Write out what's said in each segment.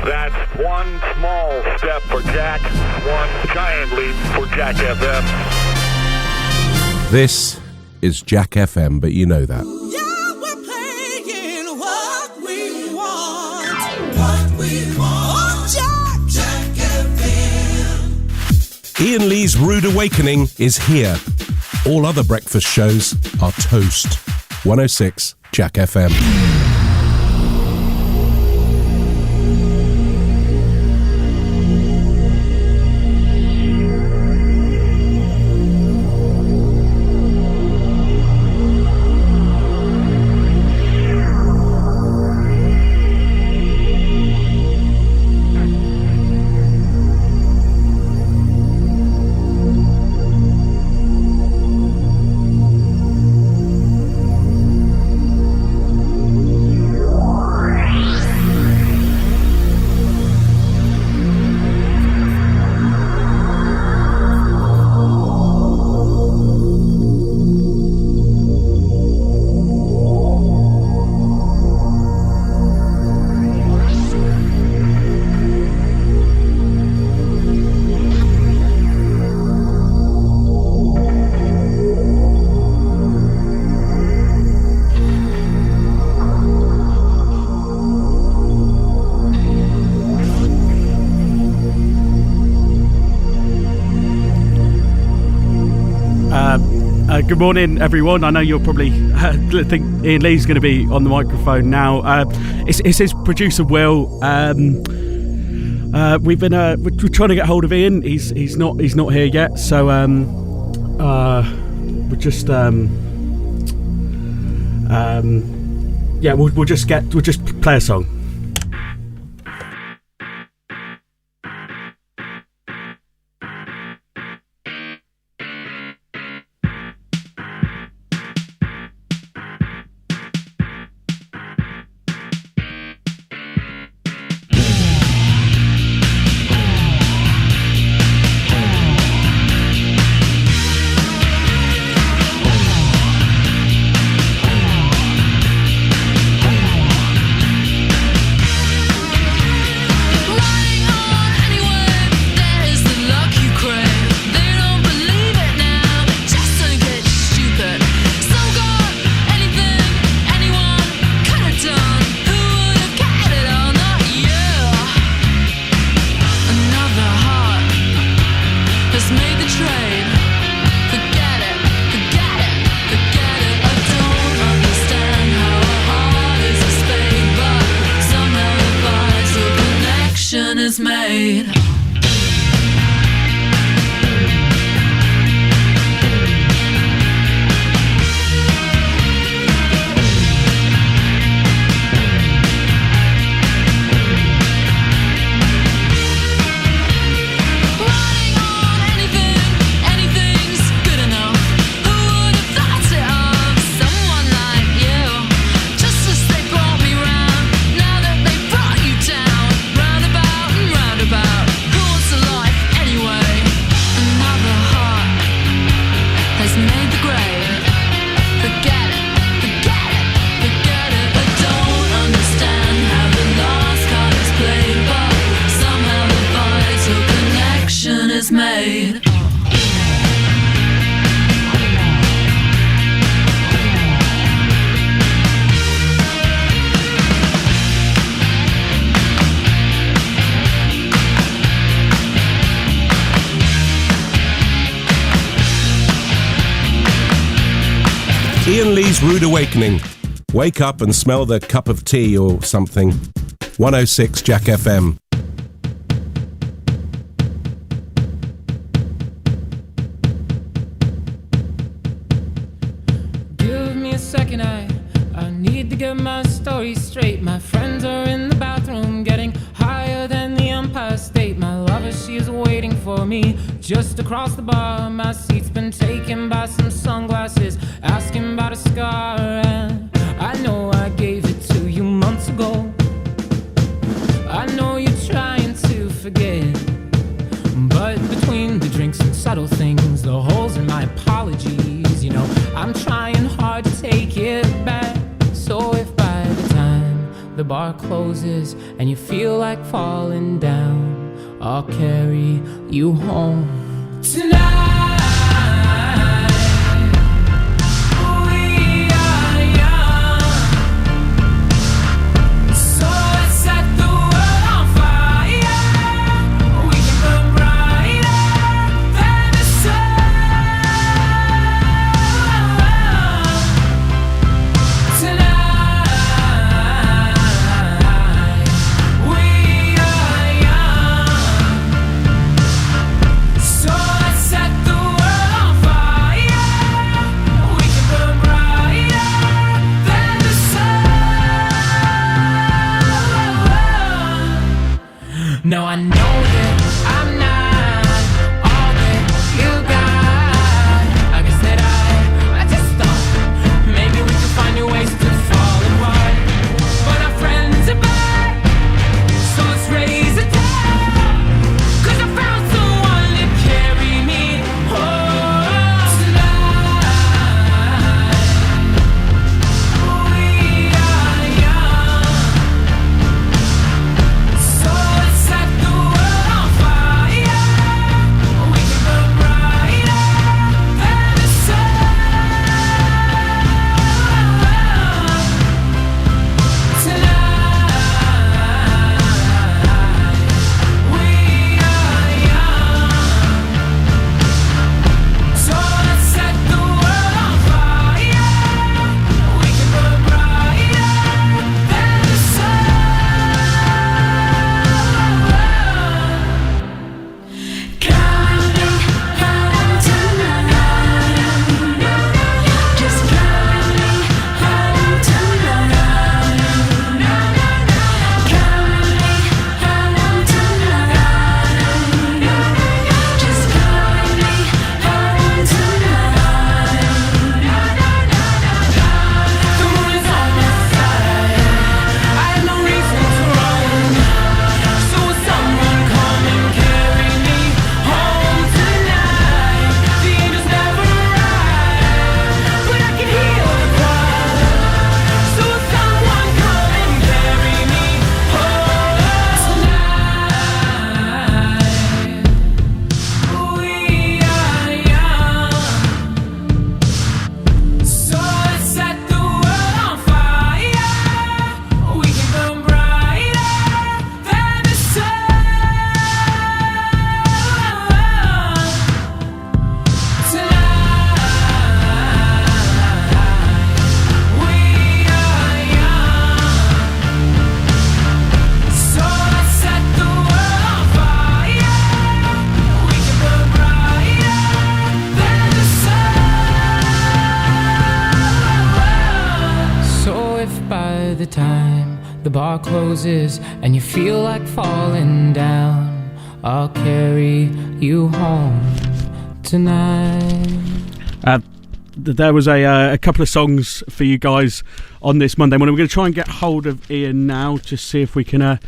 That's one small step for Jack, one giant leap for Jack FM. This is Jack FM, but you know that. Yeah, we're playing what we want. What we want. Jack FM. Iain Lee's Rude Awakening is here. All other breakfast shows are toast. 106 Jack FM. Good morning, everyone. I know you'll probably think Iain Lee's going to be on the microphone now. It's his producer Will. We're trying to get hold of Iain. He's not here yet. So we'll just we'll just play a song. Is made. Made. Iain Lee's Rude Awakening. Wake up and smell the cup of tea or something. 106 Jack FM. Second, I need to get my story straight. My friends are in the bathroom getting higher than the Empire State. My lover, she is waiting for me just across the bar. My seat's been taken by some sunglasses, asking about a scar. And I know I gave it to you months ago. I know you're trying to forget, but between the drinks and subtle things, the holes in my apologies, you know, I'm trying hard to take it back. So if by the time the bar closes and you feel like falling down, I'll carry you home tonight. No, I know that I'm not all that you got. I guess that I just thought maybe we could find new ways to fall apart. But our friends are back, so let's raise a toast. 'Cause I found someone to carry me home tonight. We are young, so let's set the world on fire. We can burn brighter than the sun tonight. We are young, so let's set the world on fire. We can burn brighter than the sun. Coming home tonight. Just coming home tonight. Coming home tonight. Just coming home tonight. The moon is on my side. I have no reason to run. So will someone come and carry me home tonight? The angels never arrive, but I can hear the choir. So will someone come and carry me home tonight? We are young, so let's set the world on fire. We can burn brighter than the sun tonight. We are young, so let's set the world on fire. We can burn brighter than the sun. So if by the time the bar closes and you feel like falling down, I'll carry you home tonight. There was a couple of songs for you guys on this Monday morning. We're going to try and get hold of Ian now, just see if we can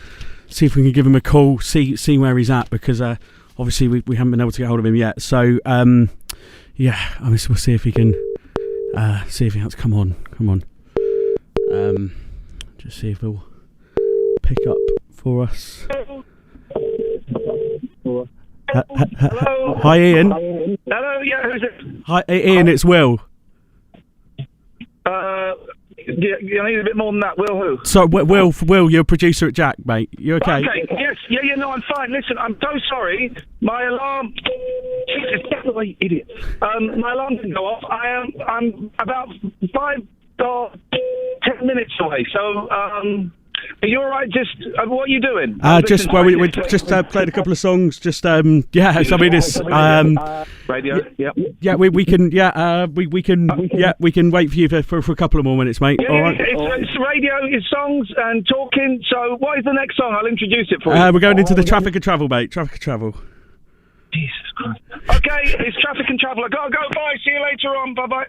give him a call, see where he's at, because obviously we haven't been able to get hold of him yet. So yeah, I mean, we'll see if he can see if he has. Come on. Just see if he'll pick up for us. Hello? Hi, Ian. Hello, yeah, who's it? Hi, Ian. It's Will. You need a bit more than that. Will who? So, Will, you're a producer at Jack, mate. You okay? Okay, yes, yeah, no, I'm fine. Listen, I'm so sorry. My alarm... Jesus, get away, idiot. My alarm didn't go off. I'm about 5 or 10 minutes away, so, are you all right? Just, what are you doing? We just played a couple of songs. Just, yeah. So, I mean, it's radio. Yeah. Yeah, we can wait for you for a couple of more minutes, mate. Yeah, all right. It's radio, it's songs and talking. So, what is the next song? I'll introduce it for you. We're going into the Traffic and Travel, mate. Traffic and Travel. Jesus Christ. Okay, it's Traffic and Travel. I gotta go. Bye. See you later on. Bye bye.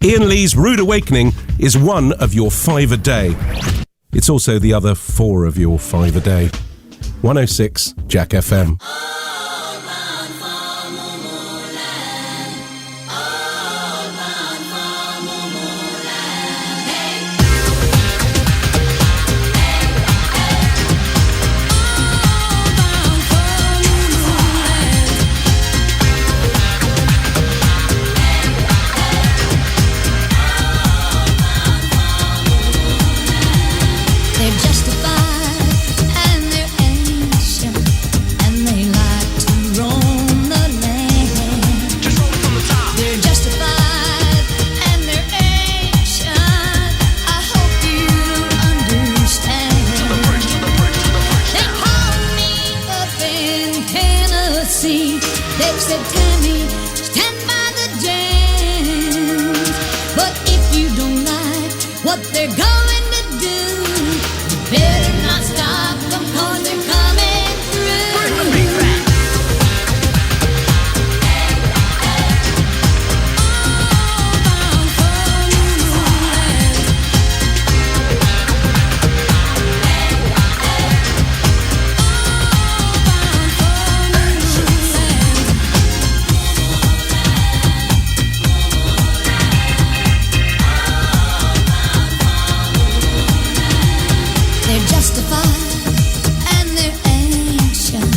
Ian Lee's Rude Awakening is one of your 5 a day. It's also the other 4 of your 5 a day. 106 Jack FM. said, Tammy, stand by the jams. But if you don't like what they're going to do, you better not stop them 'cause they're coming through. Bring the beat back. They're justified and they're ancient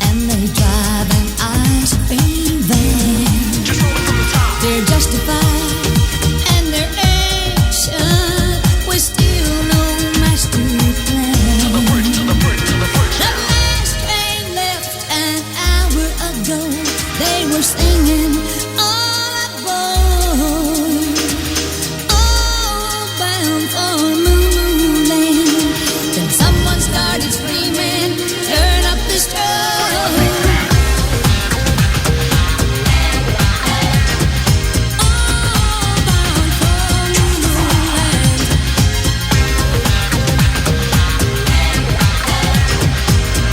and they drive an ice cream van. They're justified and they're ancient with still no master plan. The last train left an hour ago. They were singing all aboard, all bound for Moonland. Then someone started screaming, turn up the strobe. All bound for Moonland.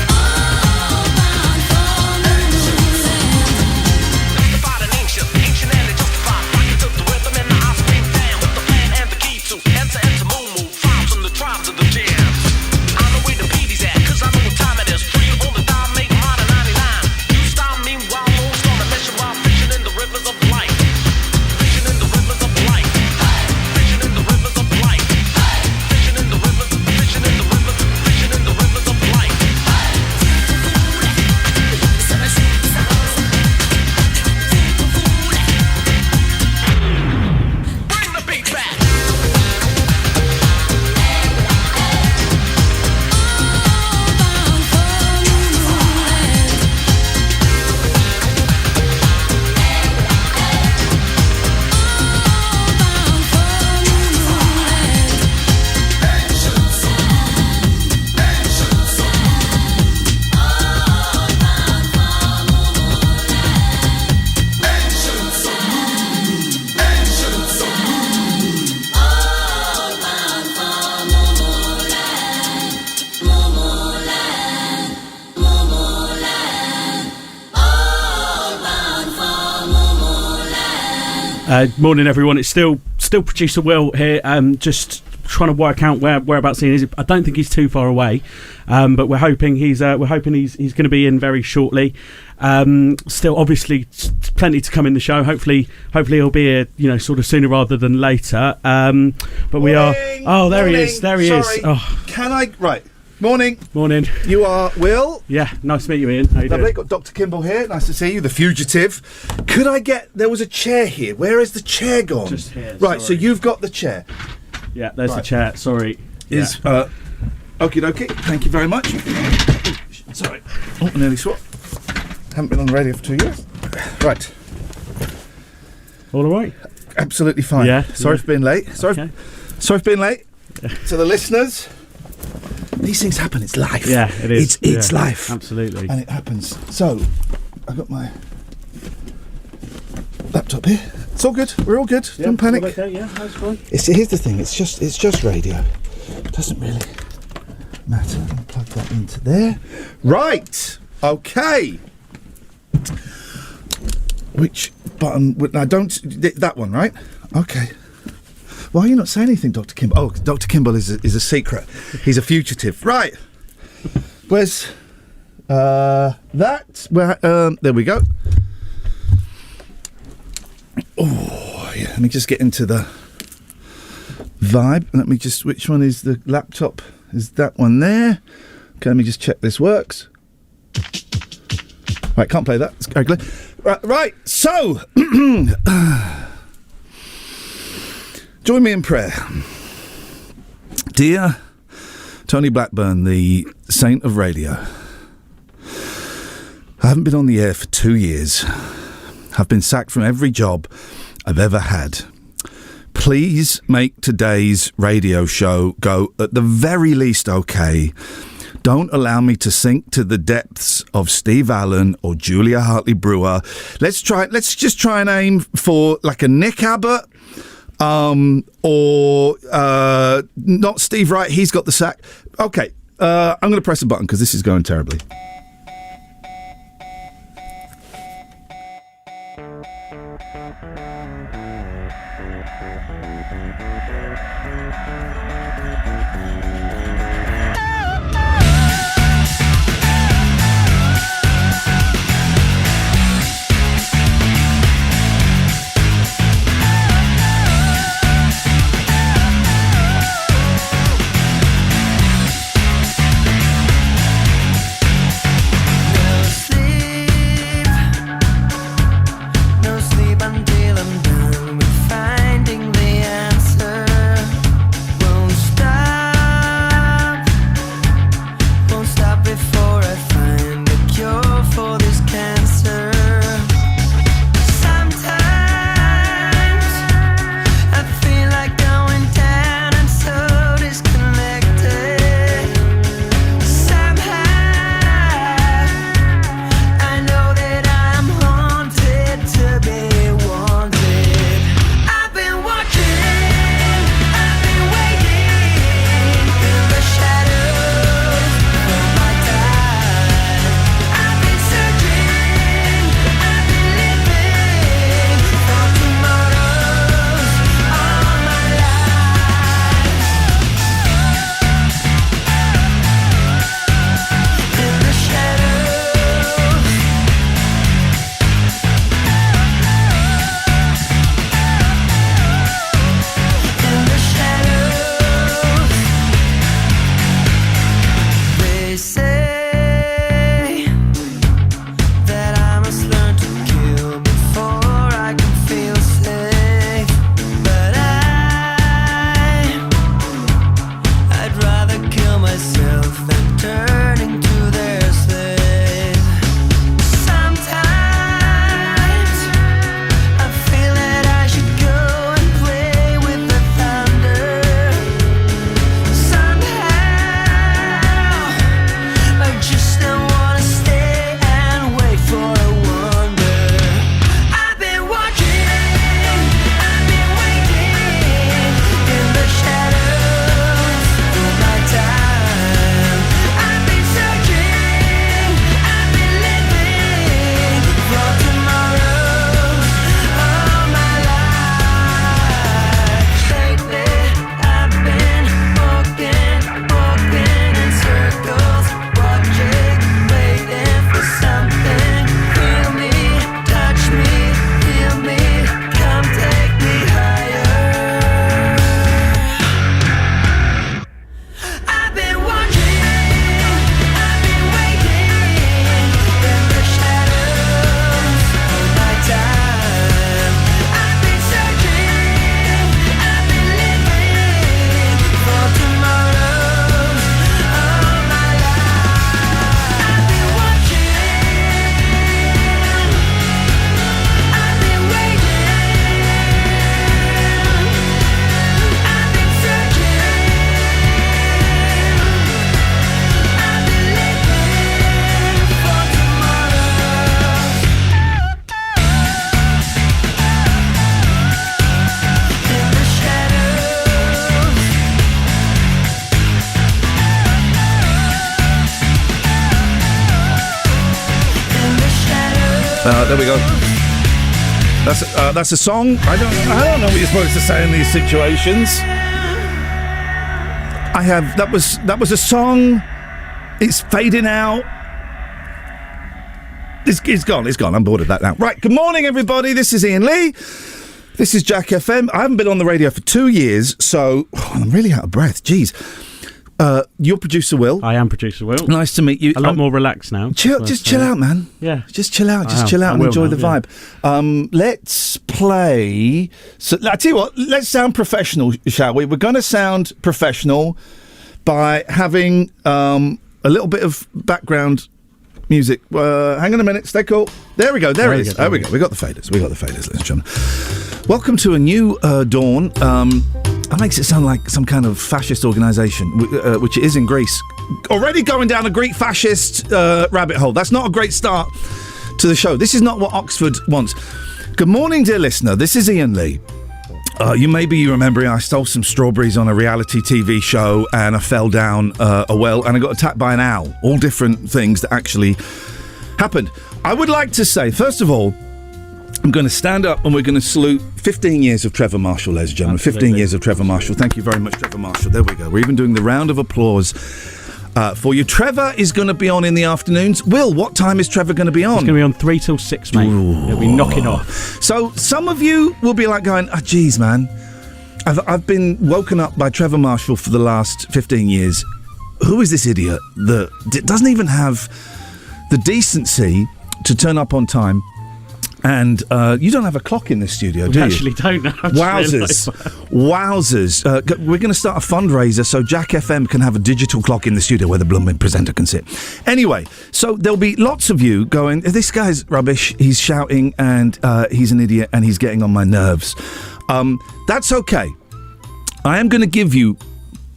All bound for Moonland. Justified and ancient, ancient and justified. Rocket took the rhythm and the ice cream down with the plan and the key to enter moo moo. Vibes from the tribes of the jams. I know where the PD's at, 'cause I know what time it is. Free on the dime, make mine at 99. You style meanwhile, Lone Storm and measure while fishing in the rivers of life. Fishing in the rivers of life. Fishing in the rivers of life. Fishing in the rivers, fishing in the rivers, fishing in the rivers of life. Bring the beat back. Morning, everyone. It's still producer Will here. Just trying to work out whereabouts he is. I don't think he's too far away, but we're hoping he's going to be in very shortly. Still, obviously, plenty to come in the show. Hopefully he'll be here, sort of sooner rather than later. But we are. Oh, there he is. There he is. Oh. Can I? Right. Morning. Morning. You are Will. Yeah, nice to meet you, Ian. How you Lovely. doing? Got Dr. Kimball here. Nice to see you. The fugitive. Could I get? There was a chair here. Where is the chair gone? Just here. Right. Sorry. So you've got the chair. Yeah, there's the Right. chair. Sorry. Okie dokie. Thank you very much. Sorry. Oh, I nearly swore. Haven't been on the radio for 2 years. Right. All right. Absolutely fine. Yeah. Sorry for being late. Sorry for being late. To the listeners. These things happen. It's life. Yeah, it is. It's life. Absolutely. And it happens. So, I've got my laptop here. It's all good. We're all good. Don't panic. Okay, yeah, that's fine. Here's the thing. It's just radio. It doesn't really matter. I'll plug that into there. Right. Okay. Which button? I don't. That one, right? Okay. Why are you not saying anything, Dr. Kimball? Oh, Dr. Kimball is a secret. He's a fugitive. Right. Where's that? There we go. Oh, yeah. Let me just get into the vibe. Which one is the laptop? Is that one there? Okay, let me just check this works. Right, can't play that. It's ugly. Right, so... join me in prayer. Dear Tony Blackburn, the saint of radio, I haven't been on the air for 2 years. I've been sacked from every job I've ever had. Please make today's radio show go at the very least okay. Don't allow me to sink to the depths of Steve Allen or Julia Hartley-Brewer. Let's just try and aim for like a Nick Abbott, or not Steve Wright. He's got the sack. Okay, I'm going to press a button because this is going terribly. There we go. That's a song. I don't know what you're supposed to say in these situations. That was a song. It's fading out. It's gone. I'm bored of that now. Right. Good morning, everybody. This is Iain Lee. This is Jack FM. I haven't been on the radio for 2 years, so I'm really out of breath. Jeez. You're producer Will. I am producer Will. Nice to meet you. A lot more relaxed now. Just chill out, man. Yeah. Just chill out. And enjoy the vibe. Let's play. So I tell you what. Let's sound professional, shall we? We're going to sound professional by having a little bit of background music. Hang on a minute. Stay cool. There we go. There it is. There we go. We got the faders, ladies and gentlemen. Welcome to a new dawn. That makes it sound like some kind of fascist organisation, which it is in Greece. already going down a Greek fascist rabbit hole. That's not a great start to the show. This is not what Oxford wants. Good morning, dear listener. This is Iain Lee. You remember I stole some strawberries on a reality TV show and I fell down a well and I got attacked by an owl. All different things that actually happened. I would like to say, first of all, I'm going to stand up and we're going to salute 15 years of Trevor Marshall, ladies and gentlemen. Absolutely. 15 years of Trevor Marshall. Thank you very much, Trevor Marshall. There we go. We're even doing the round of applause for you. Trevor is going to be on in the afternoons. Will, what time is Trevor going to be on? It's going to be on 3 till 6, mate. He'll be knocking off. So some of you will be like going, oh, geez, man, I've been woken up by Trevor Marshall for the last 15 years. Who is this idiot that doesn't even have the decency to turn up on time? And you don't have a clock in this studio, do you? We actually don't know. Wowzers. Wowzers. We're going to start a fundraiser so Jack FM can have a digital clock in the studio where the blooming presenter can sit. Anyway, so there'll be lots of you going, this guy's rubbish, he's shouting and he's an idiot and he's getting on my nerves. That's okay. I am going to give you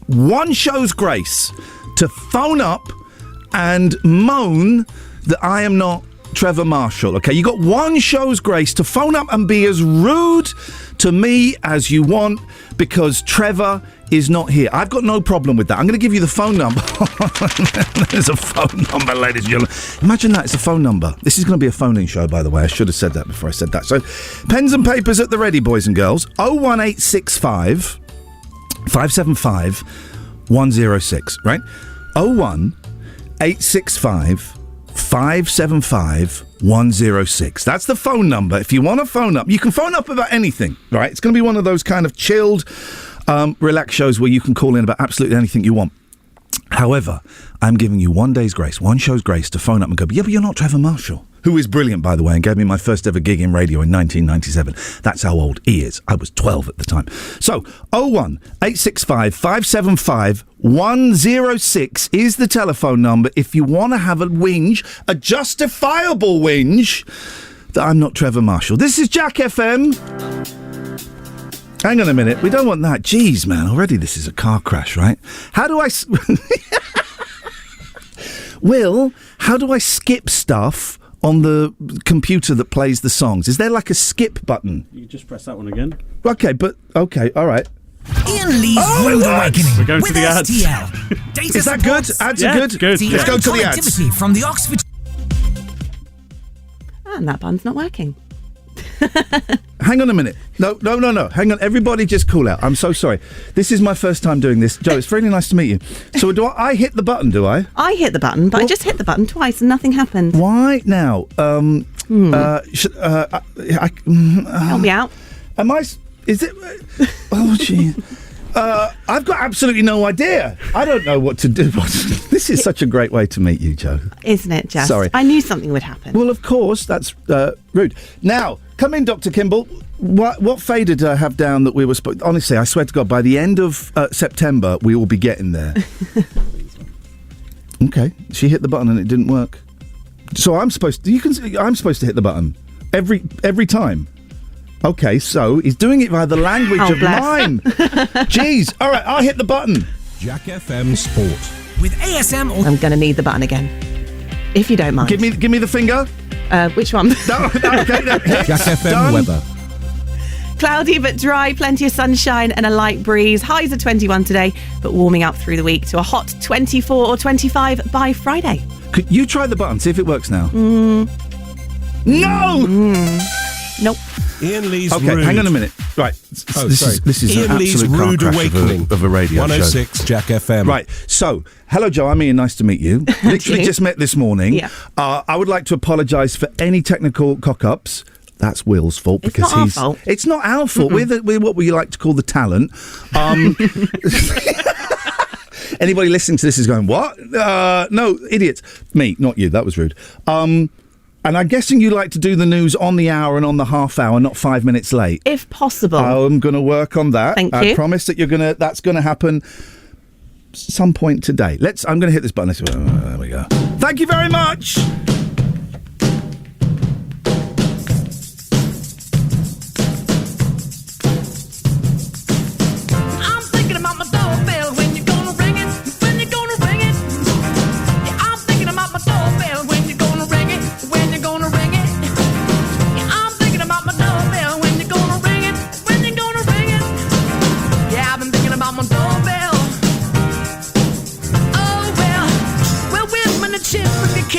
one show's grace to phone up and moan that I am not Trevor Marshall, okay? You got one show's grace to phone up and be as rude to me as you want because Trevor is not here. I've got no problem with that. I'm going to give you the phone number. There's a phone number, ladies and gentlemen. Imagine that, it's a phone number. This is going to be a phone-in show, by the way. I should have said that before I said that. So, pens and papers at the ready, boys and girls. 01865 575 106, right? 01865 575 106. That's the phone number. If you want to phone up, you can phone up about anything, right? It's going to be one of those kind of chilled, relaxed shows where you can call in about absolutely anything you want. However, I'm giving you one day's grace, one show's grace to phone up and go, yeah, but you're not Trevor Marshall, who is brilliant, by the way, and gave me my first ever gig in radio in 1997. That's how old he is. I was 12 at the time. So, 01865 575 106 is the telephone number if you want to have a whinge, a justifiable whinge, that I'm not Trevor Marshall. This is Jack FM. Hang on a minute. We don't want that. Jeez, man. Already this is a car crash, right? How do I... Will, how do I skip stuff on the computer that plays the songs? Is there like a skip button? You just press that one again. Okay, all right. Iain Lee's Rude Awakening. We're going with to the ads. STL. Data Is that good? Ads are good? Good. Let's go to the ads. Connectivity from the Oxford. And that button's not working. Hang on a minute. No. Hang on. Everybody just cool out. I'm so sorry. This is my first time doing this. Joe, it's really nice to meet you. So do I hit the button, do I? I hit the button, but I just hit the button twice and nothing happened. Why now? Help me out. Am I... Is it... Oh, gee. I've got absolutely no idea. I don't know what to do. This is such a great way to meet you, Joe. Isn't it just? Sorry. I knew something would happen. Well, of course, that's rude. Now, come in, Dr. Kimball. What fader did I have down that we were supposed... Honestly, I swear to God, by the end of September, we will be getting there. Okay, she hit the button and it didn't work. So I'm supposed to hit the button every time. Okay, so he's doing it via the language of mime. Jeez. All right, I'll hit the button. Jack FM Sport. With ASM or... I'm going to need the button again, if you don't mind. Give me the finger. Which one? Okay, Jack FM Done. weather. Cloudy but dry, plenty of sunshine and a light breeze. Highs are 21 today, but warming up through the week to a hot 24 or 25 by Friday. Could you try the button, see if it works now? No! Nope. Iain Lee's Okay, rude. hang on a minute. Right. This is Iain an Lee's absolute car rude crash awakening of a radio 106 Jack FM. Right. So, hello, Joe. I'm Iain. Nice to meet you. Literally just met this morning. Yeah. I would like to apologise for any technical cock-ups. That's Will's fault because not our fault. It's not our fault. We're what we like to call the talent. Anybody listening to this is going, what? No, idiots. Me, not you. That was rude. And I'm guessing you like to do the news on the hour and on the half hour, not 5 minutes late. If possible. I'm going to work on that. Thank I you. promise that that's going to happen some point today. I'm going to hit this button. There we go. Thank you very much. I'm thinking about my doorbell. When you gonna ring it? When you gonna ring it?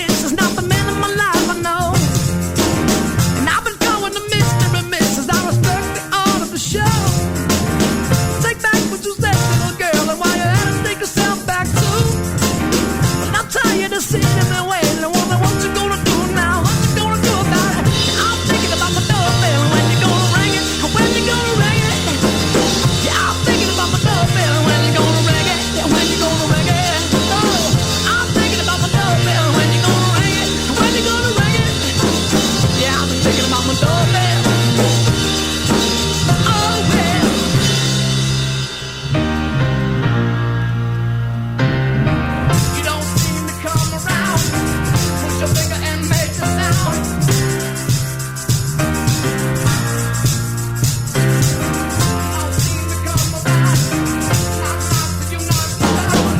Mrs. Not the man of my life, I know. And I've been going to Mr. and Mrs. I respect the art of the show. Take back what you said, little girl, and while you're at it, take yourself back too. And I'll tell you the scene in the way. And I wonder what you gonna do now. What you gonna do about it? And I'm thinking about my doorbell. When you gonna ring it? When you gonna ring it? Yeah, I'm thinking about my doorbell. When you gonna ring it? When you gonna ring it? Oh, I'm thinking about my doorbell. When you gonna ring it? When you gonna ring it? Yeah, I've been thinking about my doorbell. Oh well. You don't seem to come around. Push your finger and make the sound. You don't seem to come around. Knock, knock, but you knock down.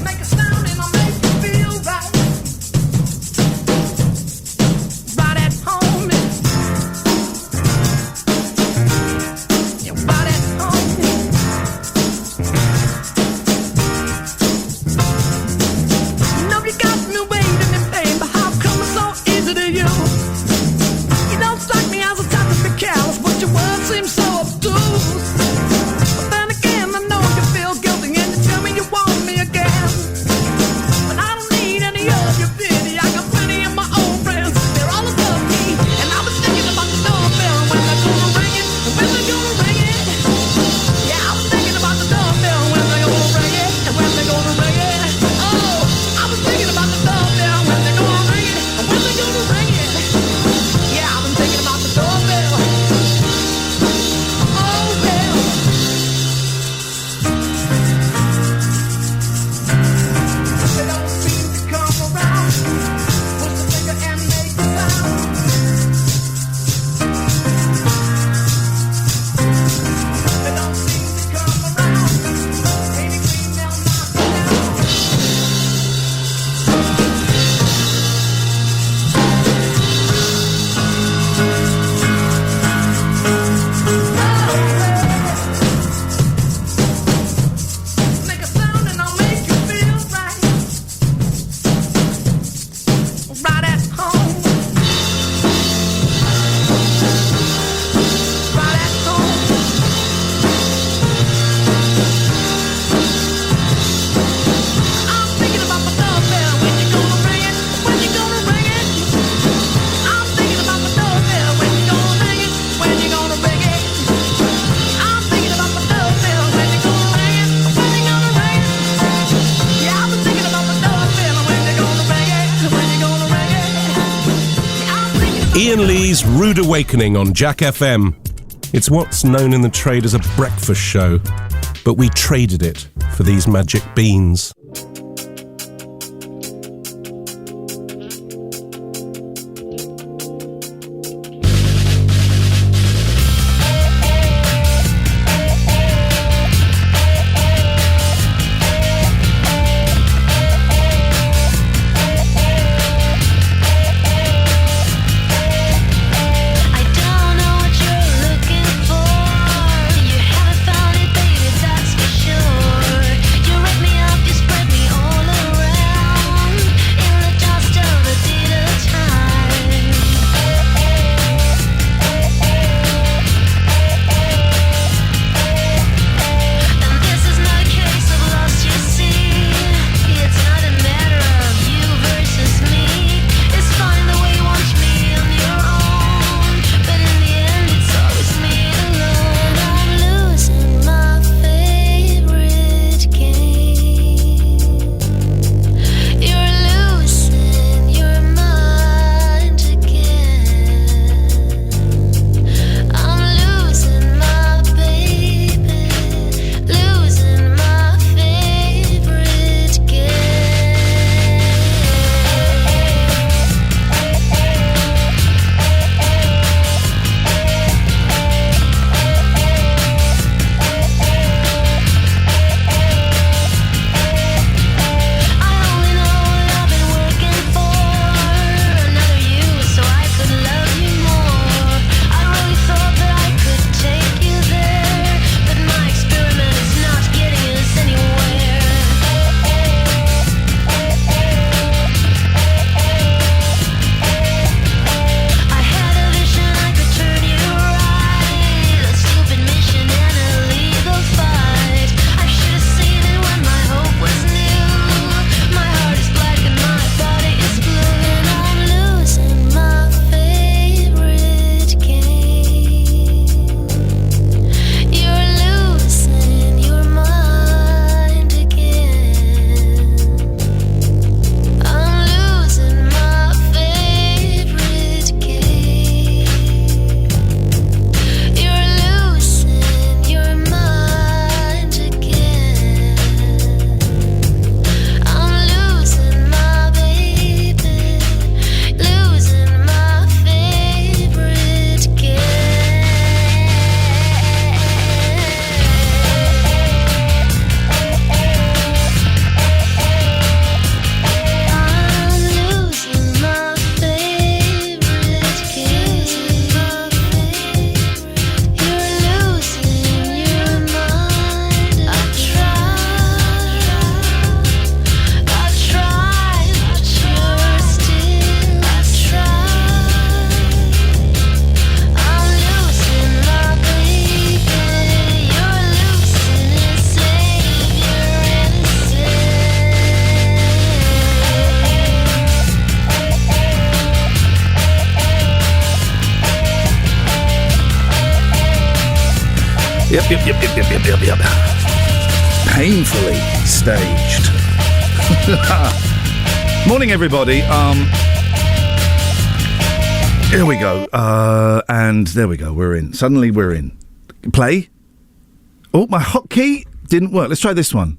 Make a sound and I'll make you feel right. Right at home. Yeah, right at home. You know you got me waiting in pain, but how come it's so easy to you? You don't strike me as a type to be careless, but your words seem so obtuse. But then again, I know you feel guilty and you tell me you want me again. But I don't need any of your pity. I got plenty of my own friends. They're all above me. And I was thinking about the doorbell. When they're gonna ring it. And when they're gonna ring it. Yeah, I was thinking about the doorbell. When they're gonna ring it. And when they're gonna ring it. Oh, I was thinking about the doorbell. When they're gonna ring it. And when they're gonna ring it. Yeah, I've been thinking about the doorbell. Oh, well. They don't seem to come around. Push the finger and make the sound. They don't seem to come around. Any green, they'll knock you down. Make a sound and I'll make you feel right. Right at home. Right at home. I'm thinking about my doorbell. When you gonna ring it? When you gonna ring it? I'm thinking about my doorbell. When you gonna ring it? When you gonna ring it? I'm thinking about my doorbell. When you gonna ring it? When you gonna ring it? Yeah, I've been thinking about my doorbell. When you gonna ring it? When you gonna ring it? Yeah, I'm thinking about Ian Lee's Rude Awakening on Jack FM. It's what's known in the trade as a breakfast show, but we traded it for these magic beans. I don't know what you're looking for. You haven't found it, baby, that's for sure. You rip me off your spray. Yep. Painfully staged. Morning, everybody. Here we go. And there we go. We're in. Suddenly we're in. Play. Oh, my hotkey didn't work. Let's try this one.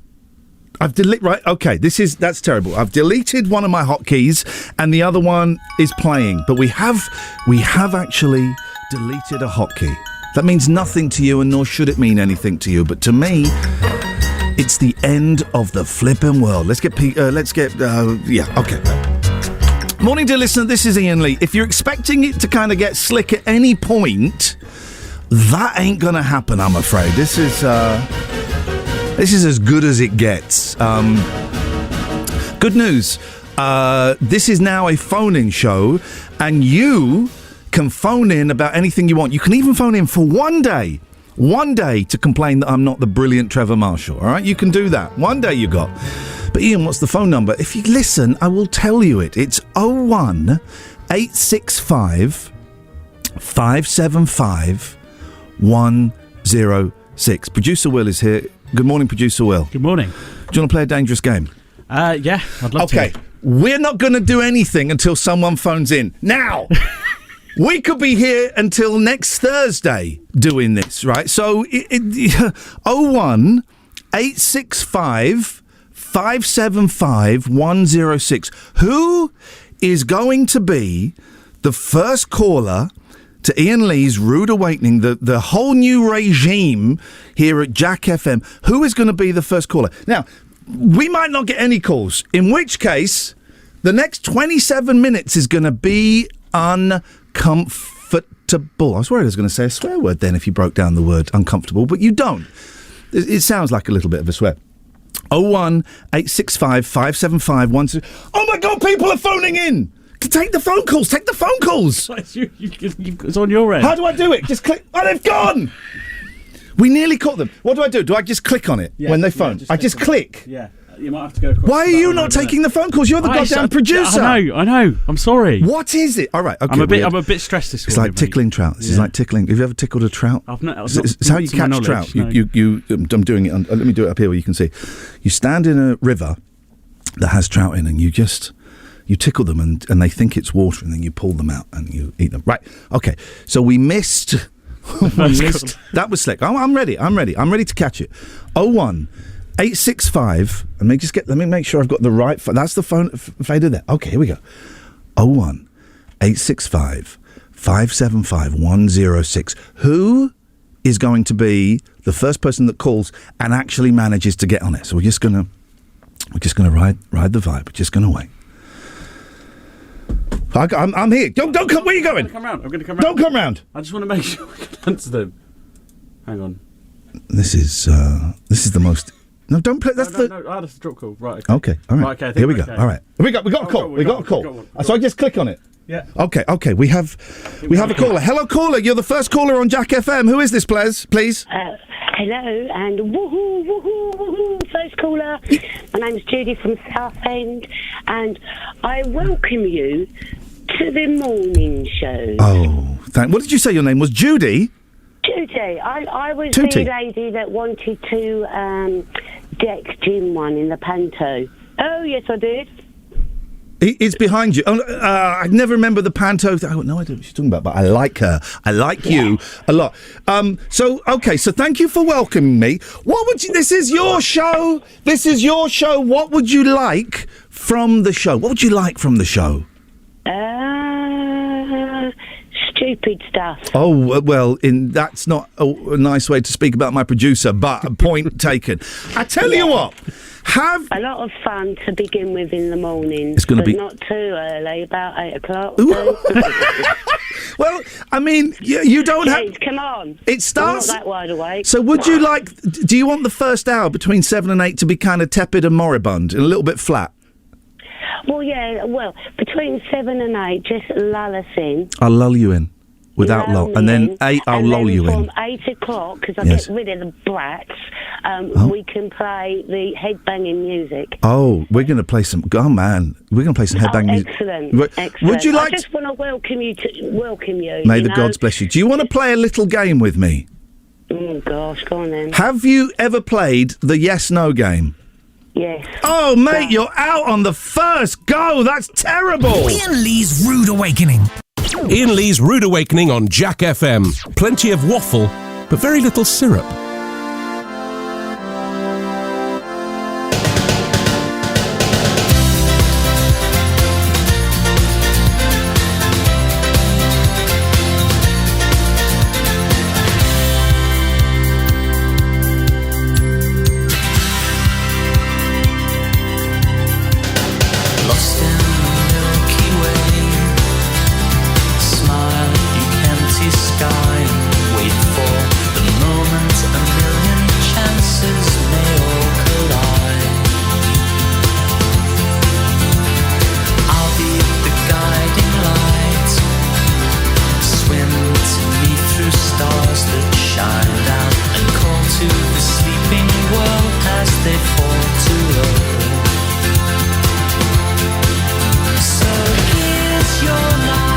I've deleted. Right. Okay. That's terrible. I've deleted one of my hotkeys, and the other one is playing. But we have actually deleted a hotkey. That means nothing to you, and nor should it mean anything to you. But to me, it's the end of the flippin' world. Okay. Morning, dear listener. This is Iain Lee. If you're expecting it to kind of get slick at any point, that ain't gonna happen, I'm afraid. This is as good as it gets. Good news. This is now a phone-in show, and you can phone in about anything you want. You can even phone in for one day to complain that I'm not the brilliant Trevor Marshall, all right? You can do that. One day you got. But Iain, what's the phone number? If you listen, I will tell you it. It's 01 865 575 106. Producer Will is here. Good morning, Producer Will. Good morning. Do you want to play a dangerous game? Yeah, I'd love to. Okay, we're not going to do anything until someone phones in. Now! We could be here until next Thursday doing this, right? So, 01 865 575 106. Who is going to be the first caller to Iain Lee's Rude Awakening, the whole new regime here at Jack FM? Who is going to be the first caller? Now, we might not get any calls, in which case the next 27 minutes is going to be uncomfortable. I was worried I was going to say a swear word then if you broke down the word uncomfortable, but you don't. It sounds like a little bit of a swear. 01 865 575 106. Oh my God, people are phoning in! Take the phone calls! Take the phone calls! It's on your end. How do I do it? Just click. Oh, they've gone! We nearly caught them. What do? Do I just click on it when they phone? I just click? Yeah. You might have to go across. Why are you not taking the phone calls? You're the goddamn producer. I know. I'm sorry. What is it? All right. Okay. I'm a bit stressed this morning. It's like tickling trout. This is like tickling. Have you ever tickled a trout? It's how you catch trout. No. I'm doing it. Let me do it up here where you can see. You stand in a river that has trout in, and you tickle them, and they think it's water, and then you pull them out and you eat them. Right. Okay. So we missed. That was slick. I'm ready. I'm ready to catch it. 01 865. Let me make sure I've got the right phone. That's the phone fader there. Okay, here we go. 01 865 575 106. Who is going to be the first person that calls and actually manages to get on it? So we're just gonna ride the vibe. We're just gonna wait. I'm here. Don't come. Where are you going? I'm going to come round. Don't come round. I just want to make sure I can answer them. Hang on. This is the most. No, don't play. That's the drop call. Right. Okay. All right. Right, okay, Here we go. okay. All right. We got a call. We got a call. So I just click on it. Yeah. Okay. We have a caller. Hello, caller. You're the first caller on Jack FM. Who is this, please? Hello and woohoo, first caller. My name's Judy from Southend, and I welcome you to the morning show. Oh, what did you say your name was? Judy? Judy. I was Tootie. the lady that wanted to deck Jim one in the panto. Oh, yes, I did. It's behind you. I never remember the panto. I got no idea what she's talking about, but I like her. I like you a lot. So thank you for welcoming me. This is your show. What would you like from the show? Stupid stuff. Oh, well, that's not a nice way to speak about my producer, but point taken. I tell you what. Have a lot of fun to begin with in the morning. It's going to be not too early, about 8 o'clock. Well, I mean, you don't have. Come on, it starts. I'm not that wide awake. So, would you like? Do you want the first hour between 7 and 8 to be kind of tepid and moribund and a little bit flat? Well, yeah. Well, between 7 and 8, just lull us in. I'll lull you in. Without lull. And then 8, I'll lull you in. From 8 o'clock, because I get rid of the brats, we can play the headbanging music. Oh, we're going to play some... Oh, man. We're going to play some headbanging music. Excellent. Would you like... I just want to welcome you. May the gods bless you. Do you want to play a little game with me? Oh, gosh, go on then. Have you ever played the yes-no game? Yes. Oh, mate, you're out on the first go. That's terrible. Iain Lee's Rude Awakening. Iain Lee's Rude Awakening on Jack FM. Plenty of waffle, but very little syrup. Lost in the Milky Way. Smile at the empty sky and wait for the moment a million chances may all collide. I'll be the guiding light. Swim to me through stars that shine down and call to the sleeping world as they fall to earth. So here's your life.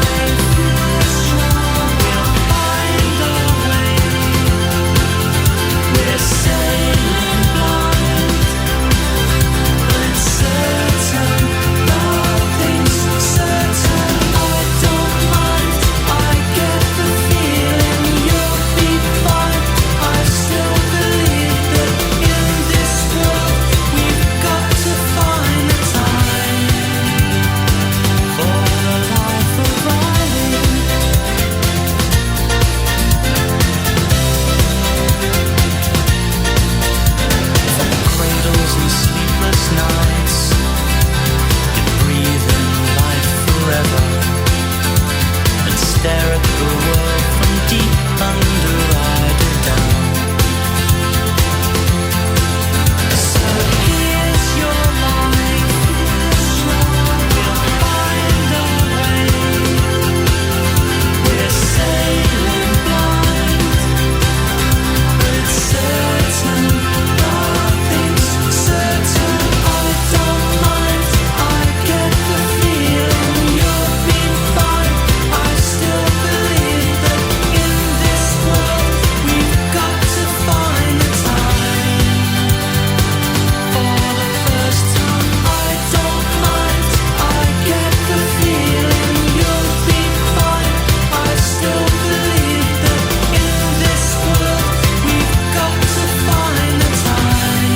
We'll find a way. We're sailing blind, but it's certain. Nothing's certain. I don't mind. I get the feeling you'll be fine. I still believe that in this world we've got to find the time for the life of riding. From cradles and sleepless nights, you breathe in life forever and stare at the world from deep under rider down. So here's your life. We'll find a way. We're sailing blind, but it's certain. Nothing's certain. I don't mind. I get the feeling you'll be fine. I still believe that in this world we've got to find the time for the first time. I don't mind. I get the feeling you'll be fine. I still believe that in this world we've got to find the time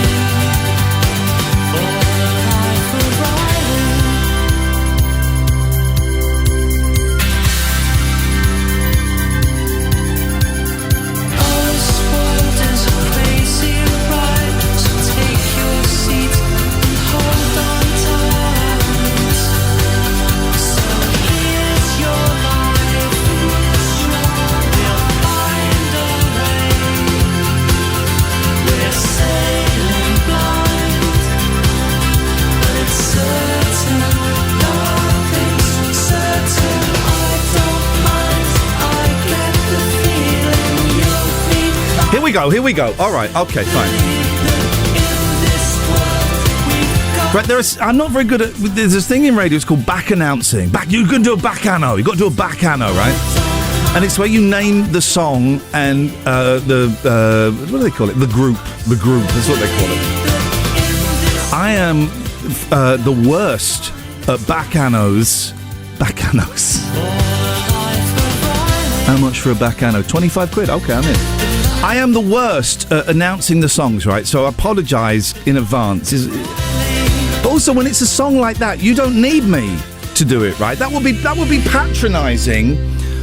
for the life of riding. Oh, this world is a crazy ride, so take your seat and hold on tight. So here's your life. We'll find a way. We're sailing blind, but it's certain. Nothing's certain. I don't mind. I get the feeling you'll be fine. Here we go. All right, okay, fine. In this world we've got Right, I'm not very good at. There's this thing in radio. It's called back announcing. You can do a back anno. You got to do a back anno, right? And it's where you name the song and what do they call it? The group. That's what they call it. I am the worst at back annos. Back annos. How much for a back anno? 25 quid. Okay, I'm in. I am the worst at announcing the songs, right? So I apologise in advance. But also, when it's a song like that, you don't need me to do it, right? That would be patronising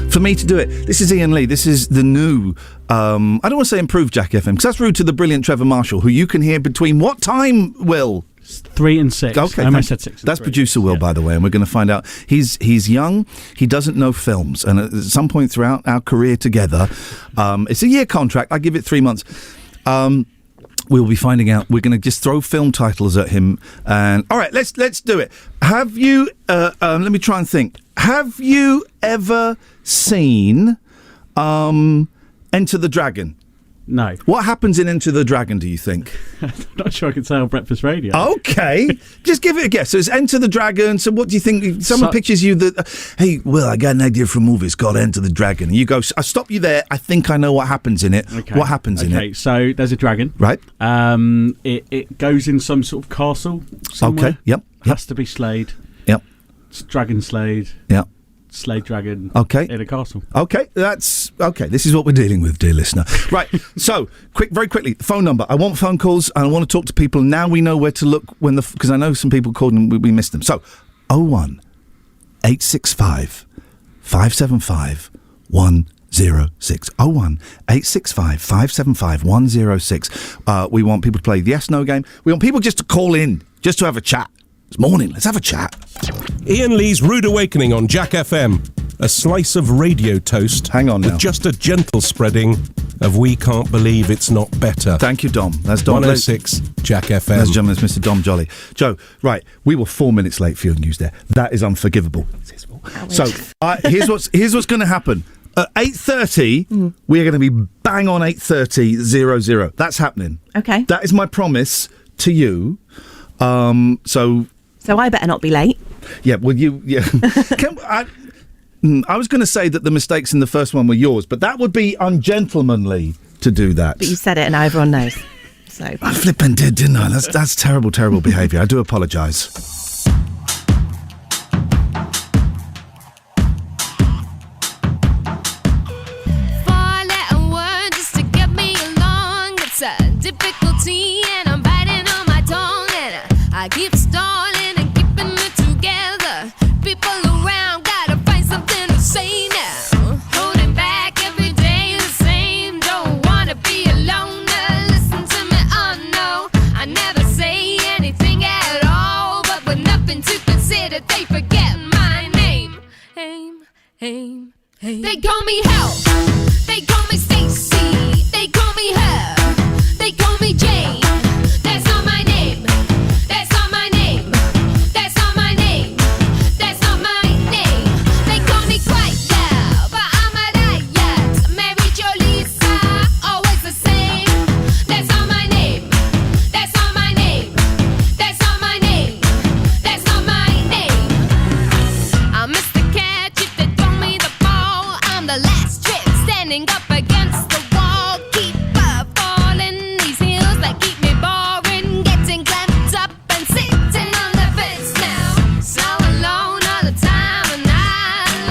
for me to do it. This is Iain Lee. This is the new, I don't want to say improved Jack FM, because that's rude to the brilliant Trevor Marshall, who you can hear between what time, Will? 3 and 6. Okay, I almost said 6. That's producer Will, by the way, and we're going to find out. He's young. He doesn't know films, and at some point throughout our career together, it's a year contract. I give it 3 months. We'll be finding out. We're going to just throw film titles at him, and all right, let's do it. Have you? Let me try and think. Have you ever seen Enter the Dragon? No. What happens in Enter the Dragon, do you think? I'm not sure I can say on Breakfast Radio. Okay. Just give it a guess. So it's Enter the Dragon. So what do you think? Someone pictures you that, hey, Will, I got an idea for a movie. It's called Enter the Dragon. And you go, I stop you there. I think I know what happens in it. Okay. What happens in it? Okay, so there's a dragon. Right. It goes in some sort of castle somewhere. Okay, yep. Has to be slayed. Yep. It's dragon slayed. Yep. Slade dragon. Okay. In a castle. Okay, that's okay. This is what we're dealing with, dear listener. Right. So, very quickly, phone number. I want phone calls and I want to talk to people. Now we know where to look because I know some people called and we missed them. So, 01 865 575 106. 01 865 575 106. We want people to play the yes/no game. We want people just to call in, just to have a chat. It's morning. Let's have a chat. Ian Lee's Rude Awakening on Jack FM. A slice of radio toast. Hang on now. With just a gentle spreading of We Can't Believe It's Not Better. Thank you, Dom. That's Dom. 106 Jack FM. Ladies and gentlemen, it's Mr. Dom Jolly. Joe, right, we were 4 minutes late for your news there. That is unforgivable. So, here's what's going to happen. At 8:30, we are going to be bang on 8:30:00. That's happening. Okay. That is my promise to you. So I better not be late. Yeah, well, I was going to say that the mistakes in the first one were yours, but that would be ungentlemanly to do that. But you said it and now everyone knows. So I flipping did, didn't I? That's terrible, terrible behaviour. I do apologise. Four-letter word just to get me along. It's a difficulty and I'm biting on my tongue and I keep stalling and keeping it together. People around gotta find something to say now. Holding back every day the same. Don't wanna be alone. Listen to me, oh no. I never say anything at all, but with nothing to consider, they forget my name. They call me Help. They call me Stacy. They call me Her. They call me Jane. That's not my name. That's not my name. That's not my name. That's not my name. They call me Quiet Girl, but I'm a riot. Mary Jo Lisa, always the same. That's not my name. That's not my name. That's not my name. That's not my name. I'm Mr. Catch if they throw me the ball. I'm the last trick standing up against the wall. Keep falling these heels that keep me boring. Getting clamped up and sitting on the fence now. So alone all the time and I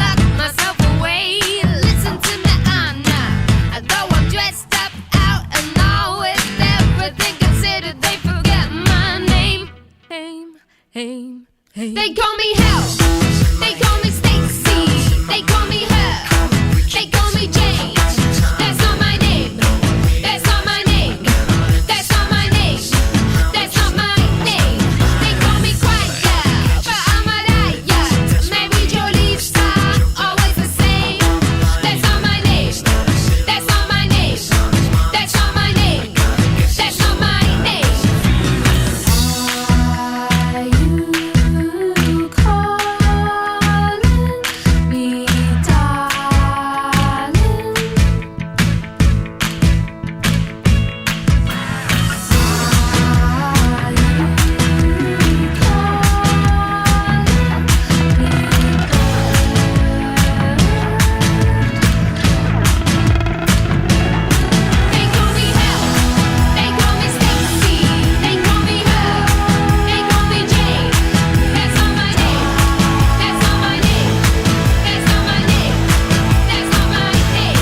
lock myself away. Listen to me, I'm not. Though I'm dressed up out and all with everything considered, they forget my name. They call me Help. They call me Stacy. They call me Her. They call me Jane. That's not my name. That's not my name. That's not my name. That's not my name. They call me Quiet Girl, but I'm a riot. Mary Jo Lisa, always the same. That's not my name. That's not my name. That's not my name. That's not my name. Are you calling me darling? They call me Help. They call me Stacy. They call me Her. They call me Jane. That's not my name. That's not my name. That's not my name. That's not my name.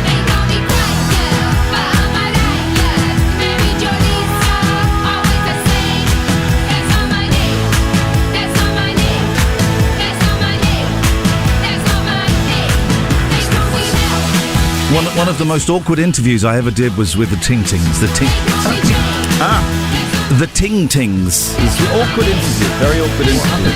They call me Quiet Girl, but I'm a riot. Mary Jo Lisa, always the same. That's not my name. That's not my name. That's not my name. That's not my name. They call me Help. One of the most awkward interviews I ever did was with the Ting Tings. The Ting Tings. It's an awkward interview. Very awkward interview.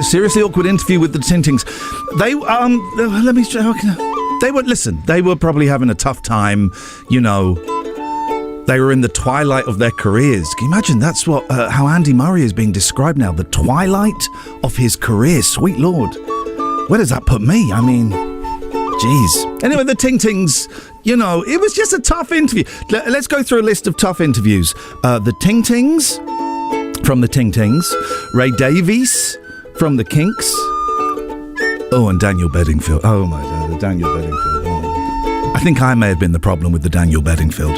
Seriously awkward interview with the Ting Tings. They let me. They were probably having a tough time, you know. They were in the twilight of their careers. Can you imagine? That's what how Andy Murray is being described now. The twilight of his career. Sweet Lord. Where does that put me? I mean, jeez. Anyway, the Ting Tings, you know, it was just a tough interview. Let's go through a list of tough interviews. The Ting Tings from the Ting Tings. Ray Davies from the Kinks. Oh, and Daniel Bedingfield. Oh, my God, Daniel Bedingfield. Oh. I think I may have been the problem with the Daniel Bedingfield.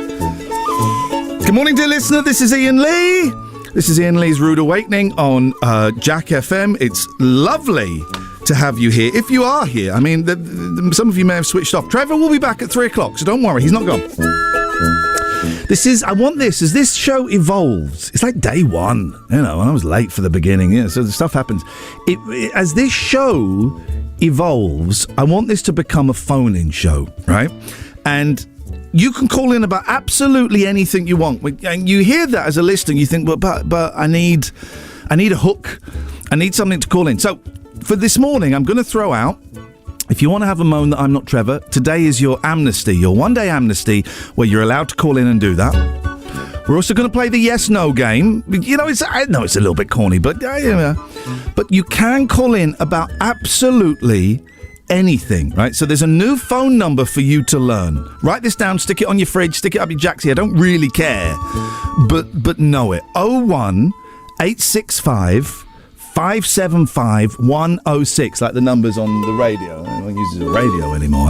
Good morning, dear listener. This is Iain Lee. This is Iain Lee's Rude Awakening on Jack FM. It's lovely to have you here. If you are here, I mean, some of you may have switched off. Trevor will be back at 3 o'clock, so don't worry, he's not gone. I want this, as this show evolves, it's like day one, you know, I was late for the beginning, yeah, so the stuff happens. As this show evolves, I want this to become a phone-in show, right? And you can call in about absolutely anything you want. And you hear that as a listener, you think, but I need a hook. I need something to call in. So for this morning, I'm going to throw out, if you want to have a moan that I'm not Trevor, today is your amnesty, your one-day amnesty, where you're allowed to call in and do that. We're also going to play the yes-no game. You know, I know it's a little bit corny, but you can call in about absolutely anything, right? So there's a new phone number for you to learn. Write this down, stick it on your fridge, stick it up your jacksie. I don't really care, but know it. 01865 575 106, like the numbers on the radio. No one uses a radio anymore.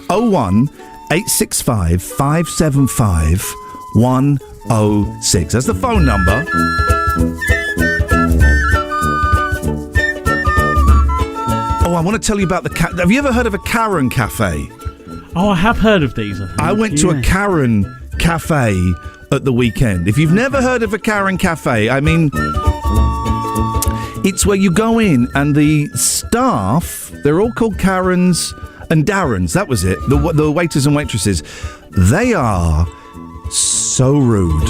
01865 575 106. That's the phone number. Oh, I want to tell you about have you ever heard of a Karen Cafe? Oh, I have heard of these. I went to a Karen Cafe at the weekend. If you've never heard of a Karen Cafe, I mean, it's where you go in and the staff, they're all called Karens and Darrens. That was it. The waiters and waitresses. They are so rude.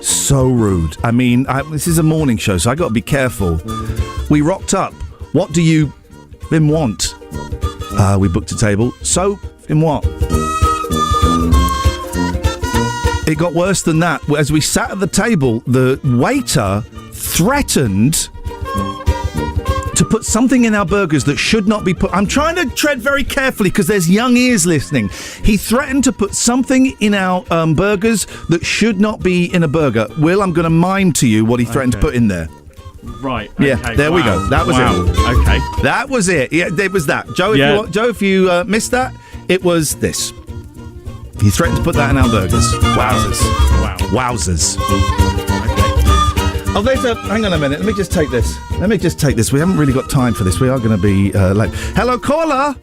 So rude. I mean, this is a morning show, so I got to be careful. We rocked up. What do you want? We booked a table. So, in what? It got worse than that. As we sat at the table, the waiter threatened to put something in our burgers that should not be put. I'm trying to tread very carefully because there's young ears listening. He threatened to put something in our burgers that should not be in a burger. Will, I'm going to mime to you what he threatened to put in there. Right. Yeah, okay, there we go. That was it. Okay. That was it. Yeah, it was that. Joe, if you missed that, it was this. He threatened to put that in our burgers. Wowzers. Wow. Wowzers. Oh, hang on a minute. Let me just take this. We haven't really got time for this. We are going to be late. Hello, caller.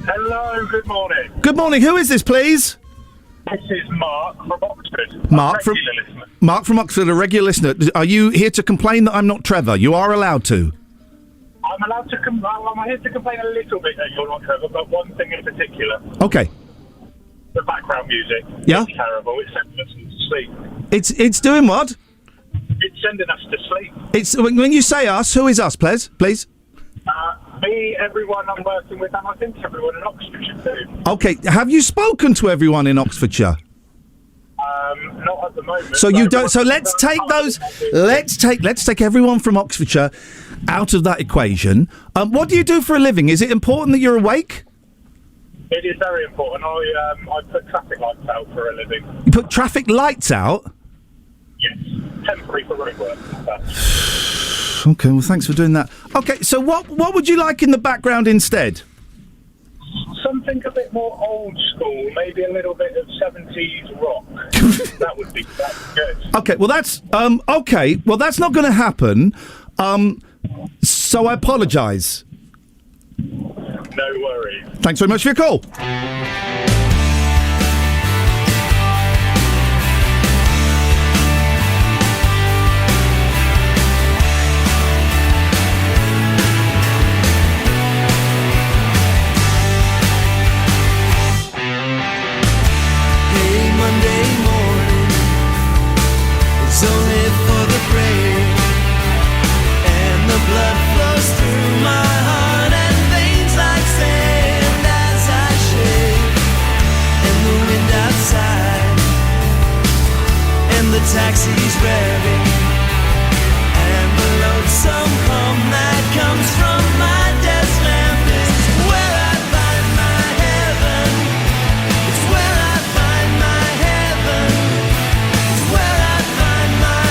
Hello, good morning. Good morning. Who is this, please? This is Mark from Oxford. Mark from Oxford, a regular listener. Are you here to complain that I'm not Trevor? You are allowed to. I'm allowed to I'm here to complain a little bit that you're not Trevor, but one thing in particular. Okay. The background music. Yeah? It's terrible. It's sending us to sleep. It's doing what? It's sending us to sleep. It's when you say us, who is us, please? Me, everyone I'm working with, and I think everyone in Oxfordshire too. Okay, have you spoken to everyone in Oxfordshire? Not at the moment. So you don't. So let's take those. Let's take everyone from Oxfordshire out of that equation. What do you do for a living? Is it important that you're awake? It is very important. I put traffic lights out for a living. You put traffic lights out? Yes, temporary for road work. Okay, well, thanks for doing that. Okay, so what would you like in the background instead? Something a bit more old school, maybe a little bit of 70s rock. That would be good. Okay, well that's not going to happen. So I apologise. No worries. Thanks very much for your call. Monday morning, it's only for the brave, and the blood flows through my heart and veins like sand as I shake. taxi's revving, and the lonesome hum that comes from my desk lamp is where I find my heaven. It's where I find my heaven. It's where I find my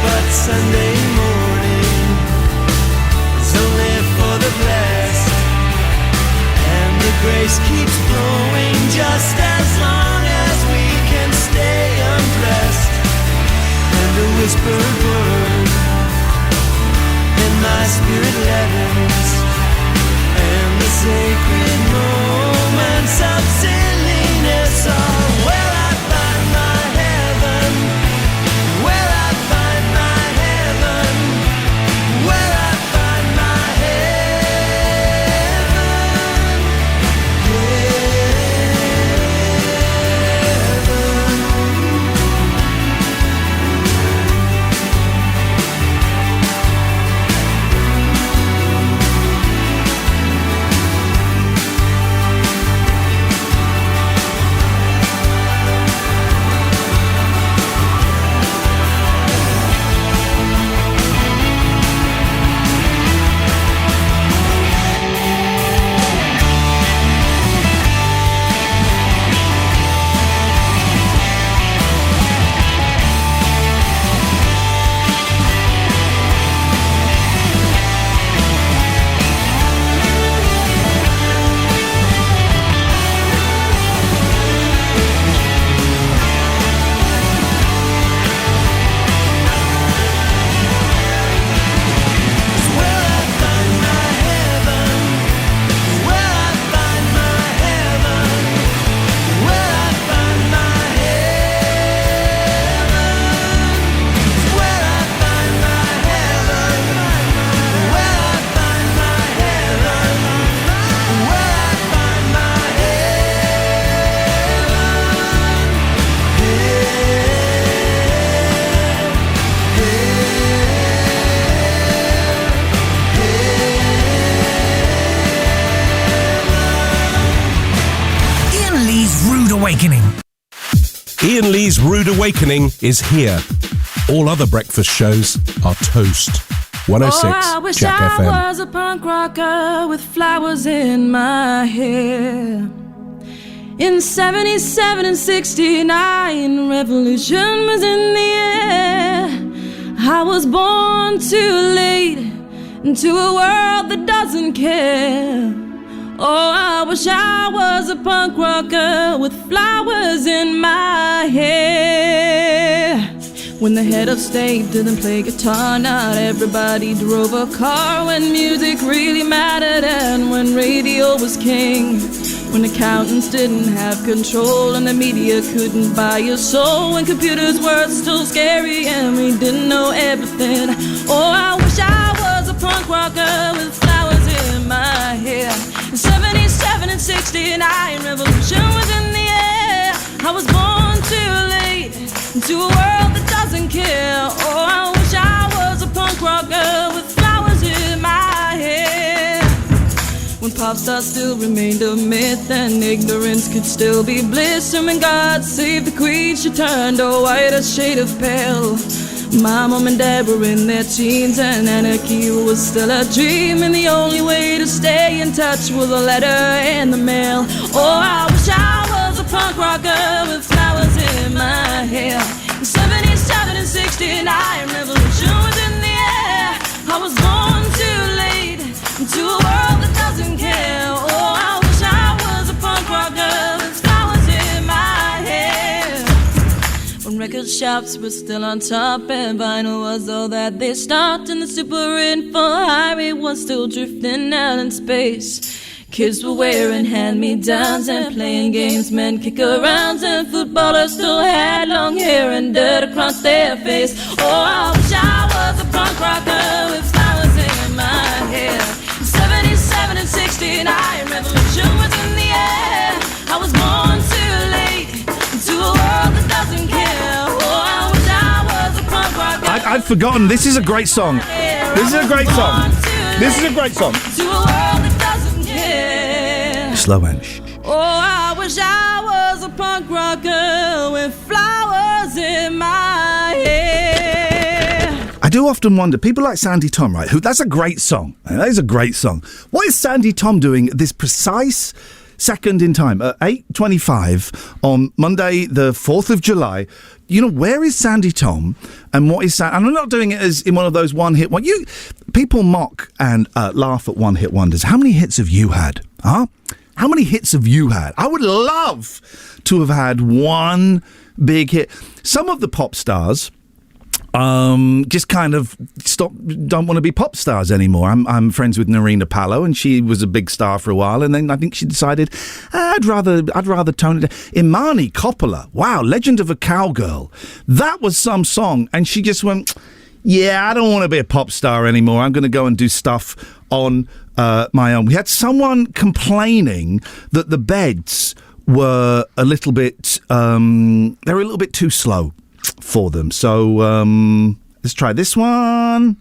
But Sunday morning is only for the blessed, and the grace keeps flowing just as long as we can stay undressed. And a whispered word in my spirit letters, and the sacred moments of silliness are where I find my heaven. Where I find my heaven. Where I find my Iain Lee's Rude Awakening. Iain Lee's Rude Awakening is here. All other breakfast shows are toast. 106 I wish Jack I FM. was a punk rocker with flowers in my hair. In 77 and 69, revolution was in the air. I was born too late into a world that doesn't care. Oh, I wish I was a punk rocker with flowers in my hair. When the head of state didn't play guitar, not everybody drove a car. When music really mattered and when radio was king. When accountants didn't have control and the media couldn't buy your soul. When computers were still scary and we didn't know everything. Oh, I wish I was a punk rocker with flowers in my hair. In 77 and 69, revolution was in the air. I was born too late into a world that doesn't care. Oh, I wish I was a punk rocker with flowers in my hair. When pop stars still remained a myth and ignorance could still be bliss. And when God saved the queen, she turned a whiter shade of pale. My mom and dad were in their teens and anarchy was still a dream. And the only way to stay in touch was a letter in the mail. Oh, I wish I was a punk rocker with flowers in my hair. In 77 and 69, revolution was in the air. I was born too late into a world that doesn't care. Oh, I wish I was a punk rocker with flowers in my hair. When record shops were still on top and vinyl was all that they stopped, and the super info highway was still drifting out in space. Kids were wearing hand-me-downs and playing games, men kick-arounds, and footballers still had long hair and dirt across their face. Oh, I wish I was a punk rocker with flowers in my hair. 77 and 69, revolution was in the air. I was born too late into a world that doesn't care. Oh, I wish I was a punk rocker. I've forgotten. This is a great song. I This is a great song. This is a great song. To a world that doesn't care. Slow and Oh, I wish I was a punk rocker with flowers in my hair. I do often wonder, people like Sandy Tom, right? That's a great song. That is a great song. What is Sandy Tom doing at this precise second in time at 8:25 on Monday, the 4th of July? You know, where is Sandy Tom and what is and I'm not doing it as in one of those one-hit people mock and laugh at one-hit wonders. How many hits have you had? Huh? How many hits have you had? I would love to have had one big hit. Some of the pop stars just kind of don't want to be pop stars anymore. I'm friends with Narina Palo, and she was a big star for a while, and then I think she decided I'd rather tone it down. Imani Coppola, wow, Legend of a Cowgirl, that was some song, and she just went, yeah, I don't want to be a pop star anymore. I'm going to go and do stuff on my own. We had someone complaining that the beds were a little bit they were a little bit too slow for them. So let's try this one.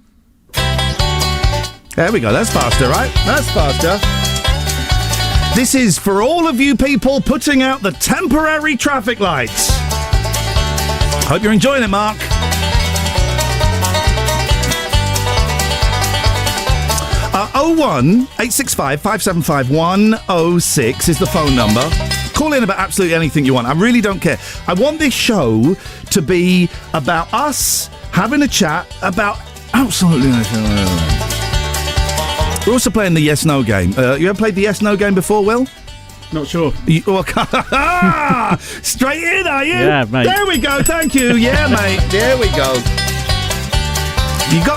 There we go. That's faster, right? That's faster. This is for all of you people putting out the temporary traffic lights. Hope you're enjoying it, Mark. 01865 575 106 is the phone number. Call in about absolutely anything you want. I really don't care. I want this show to be about us having a chat about absolutely anything. We're also playing the yes-no game. You ever played the yes-no game before, Will? Not sure. Straight in, are you? Yeah, mate. There we go. Thank you. Yeah, mate. There we go.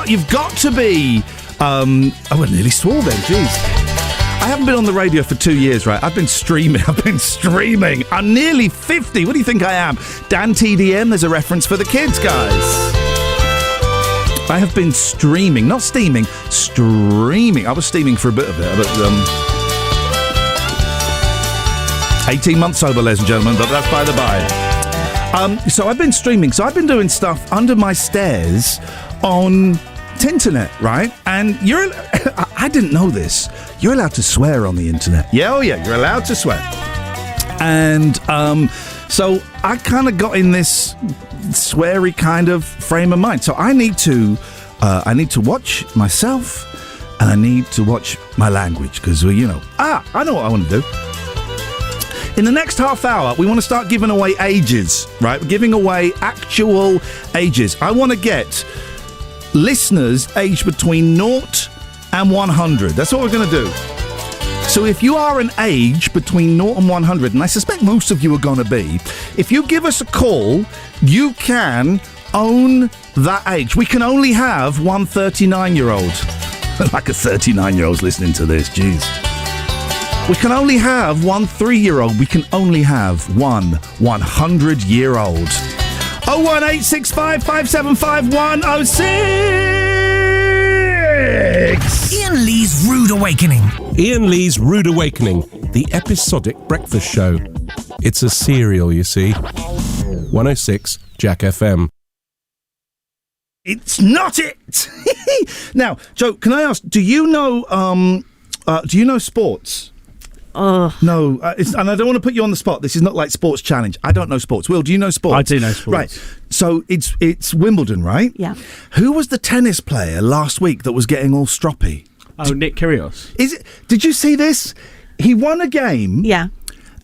You've got to be. I nearly swore then. Jeez. I haven't been on the radio for 2 years, right? I've been streaming. I'm nearly 50. What do you think I am? Dan TDM, there's a reference for the kids, guys. I have been streaming. Not steaming. Streaming. I was steaming for a bit of it. But, 18 months sober, ladies and gentlemen, but that's by the by. So I've been streaming. So I've been doing stuff under my stairs on internet, right? And I didn't know this. You're allowed to swear on the internet. Yeah, oh yeah, you're allowed to swear. And so I kind of got in this sweary kind of frame of mind. So I need to watch myself, and I need to watch my language because I know what I want to do. In the next half hour, we want to start giving away ages, right? We're giving away actual ages. I want to get listeners aged between 0 and 100. That's what we're going to do. So if you are an age between 0 and 100, and I suspect most of you are going to be, if you give us a call, you can own that age. We can only have one 39-year-old. Like a 39-year-old's listening to this, jeez. We can only have one 3-year-old. We can only have one 100-year-old. 01865 575 106. Iain Lee's Rude Awakening. Iain Lee's Rude Awakening, the episodic breakfast show. It's a serial, you see. 106 Jack FM. It's not it. Now, Joe, can I ask? Do you know sports? No, and I don't want to put you on the spot. This is not like Sports Challenge. I don't know sports. Will, do you know sports? I do know sports. Right. So it's Wimbledon, right? Yeah. Who was the tennis player last week that was getting all stroppy? Oh, Nick Kyrgios. Is it? Did you see this? He won a game. Yeah.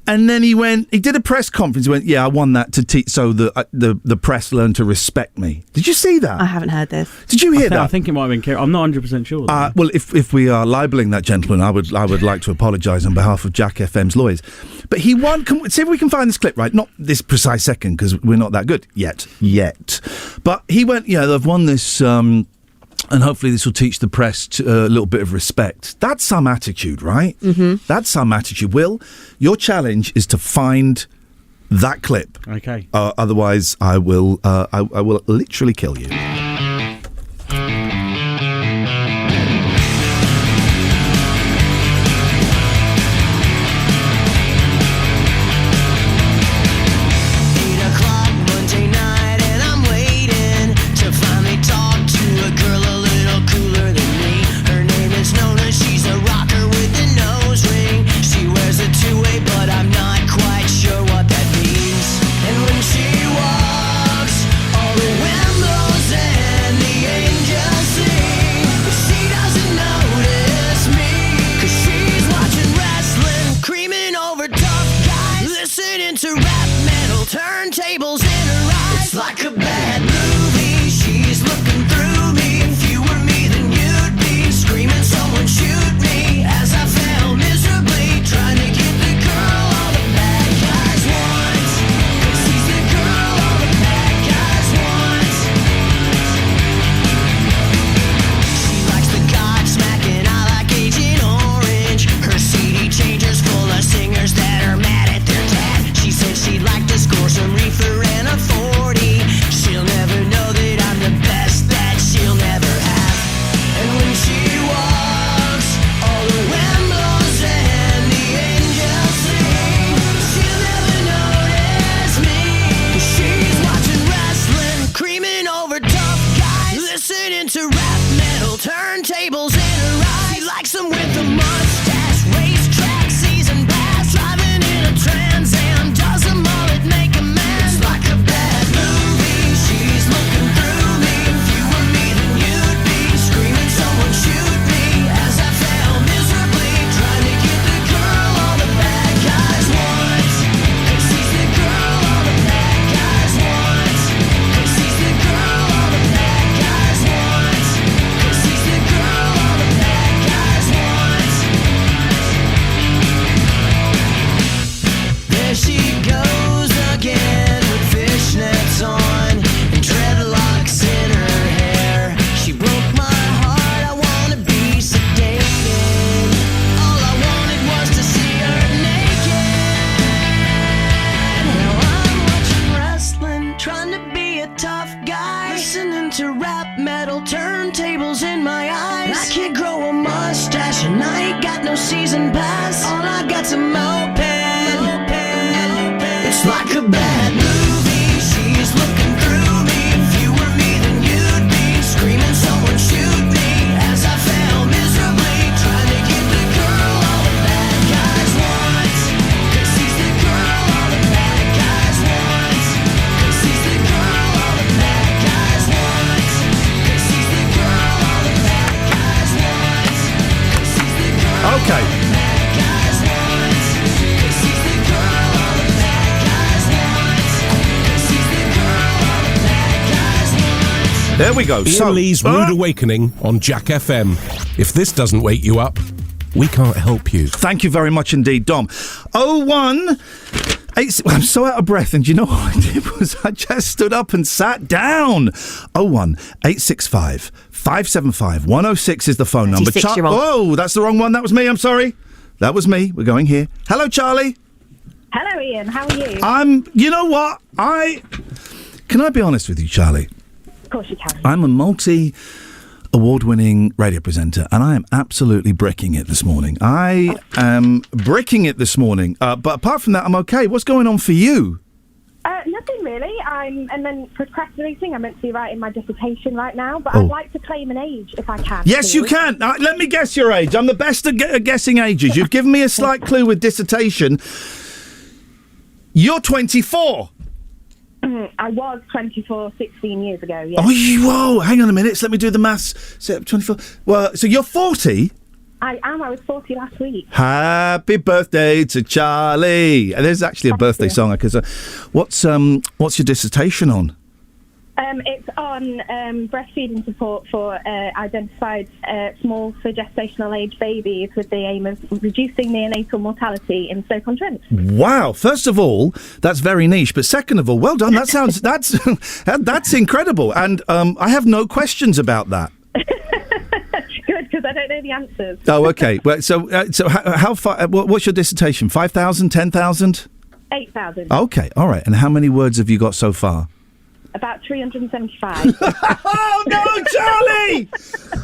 And then he did a press conference. He went, yeah, I won that so the press learned to respect me. Did you see that? I haven't heard this. Did you hear that? I think it might have been Kyrgios. I'm not 100% sure. Well, if we are libelling that gentleman, I would like to apologise on behalf of Jack FM's lawyers. But he won. See if we can find this clip, right? Not this precise second, because we're not that good yet. But he went, yeah, they've won this... and hopefully this will teach the press a little bit of respect. That's some attitude, right? Mm-hmm. That's some attitude. Will, your challenge is to find that clip. Okay. Otherwise, I will literally kill you. Monday night, and I'm waiting to finally talk to a girl a little cooler Listening to rap metal, turntables in her eyes. She likes them with a mustache, racetrack, season pass. Driving in a Trans Am, does a mullet make a man? It's like a bad movie, she's looking through me. If you were me, then you'd be screaming, someone shoot me. As I fell miserably, trying to get the girl all the bad guys want. 'Cause she's the girl all the bad guys want. 'Cause she's the girl all the bad guys want. 'Cause she's the girl all the bad guys want. There she goes again with fishnets on and dreadlocks in her hair. She broke my heart, I wanna be sedated. All I wanted was to see her naked. Now I'm watching wrestling, trying to be a tough guy. Listening to rap metal, turntables in my eyes. I can't grow a mustache and I ain't got no season pass. All I got's a moped. It's like a bad movie, she's looking through me. If you were me, then you'd be screaming, someone shoot me. As I fell miserably, trying to get the girl all the bad guys want. 'Cause she's the girl all the bad guys want. 'Cause she's the girl all the bad guys want. 'Cause she's the girl all the bad guys want. 'Cause she's the girl all Okay. the bad guys want. 'Cause she's the girl all the bad guys want. 'Cause she's the girl all the bad guys want. There we go. Ian Lee's Rude Awakening on Jack FM. If this doesn't wake you up, we can't help you. Thank you very much indeed, Dom. 018... I'm so out of breath, and do you know what I did was I just stood up and sat down. 01865 575 106 is the phone number. 36-year-old. Oh, that's the wrong one. That was me. I'm sorry. That was me. We're going here. Hello, Charlie. Hello, Ian. How are you? You know what? Can I be honest with you, Charlie? Of course you can. I'm a multi-award-winning radio presenter, and I am absolutely bricking it this morning. I am bricking it this morning. But apart from that, I'm okay. What's going on for you? Nothing really. And then procrastinating. I'm meant to be writing my dissertation right now, but Oh. I'd like to claim an age if I can. Yes, you please. can. Let me guess your age. I'm the best at guessing ages. You've given me a slight clue with dissertation. You're 24. I was 24 16 years ago, yes. Oh, whoa. Hang on a minute. Let me do the maths. So 24. Well, so you're 40? I am. I was 40 last week. Happy birthday to Charlie. And there's actually a birthday song. Because what's your dissertation on? It's on breastfeeding support for identified small for gestational age babies with the aim of reducing neonatal mortality in Stoke-on-Trent. Wow! First of all, that's very niche. But second of all, well done. That's that's incredible. And I have no questions about that. Good, because I don't know the answers. Oh, okay. Well, so how far? What's your dissertation? 5,000, 10,000? 8,000. Okay, all right. And how many words have you got so far? About 375. Oh no, Charlie!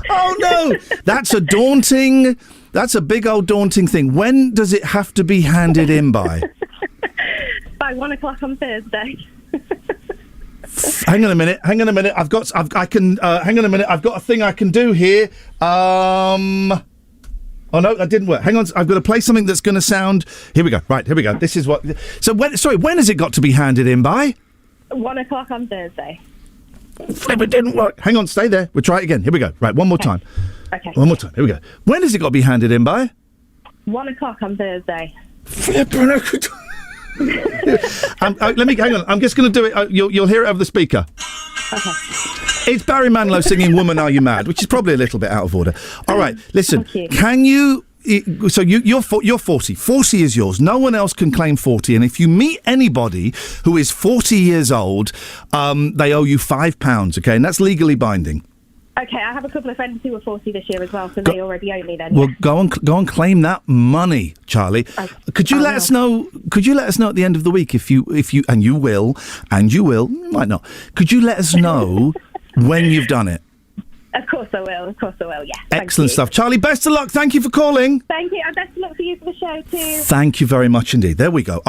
Oh no, that's a big old daunting thing. When does it have to be handed in by? By 1 o'clock on Thursday. Hang on a minute. Hang on a minute. I've got a thing I can do here. Oh no, that didn't work. Hang on. I've got to play something that's going to sound. Here we go. Right, here we go. This is what. So when has it got to be handed in by? 1 o'clock on Thursday. Flip, it didn't work. Hang on, stay there. We'll try it again. Here we go. Right, one more time. Okay. One more time. Here we go. When has it got to be handed in by? 1 o'clock on Thursday. Let me hang on. I'm just going to do it. You'll hear it over the speaker. Okay. It's Barry Manilow singing "Woman Are You Mad," which is probably a little bit out of order. All right, listen. Thank you. Can you? So you're 40. 40 is yours. No one else can claim 40. And if you meet anybody who is 40 years old, they owe you £5. Okay, and that's legally binding. Okay, I have a couple of friends who were 40 this year as well, so they already owe me then. Well, yeah. go on, claim that money, Charlie. Could you let us know? Could you let us know at the end of the week if you and you will, might not. Could you let us know when you've done it? Of course I will, yeah. Excellent stuff. Charlie, best of luck. Thank you for calling. Thank you, and best of luck for you for the show too. Thank you very much indeed. There we go.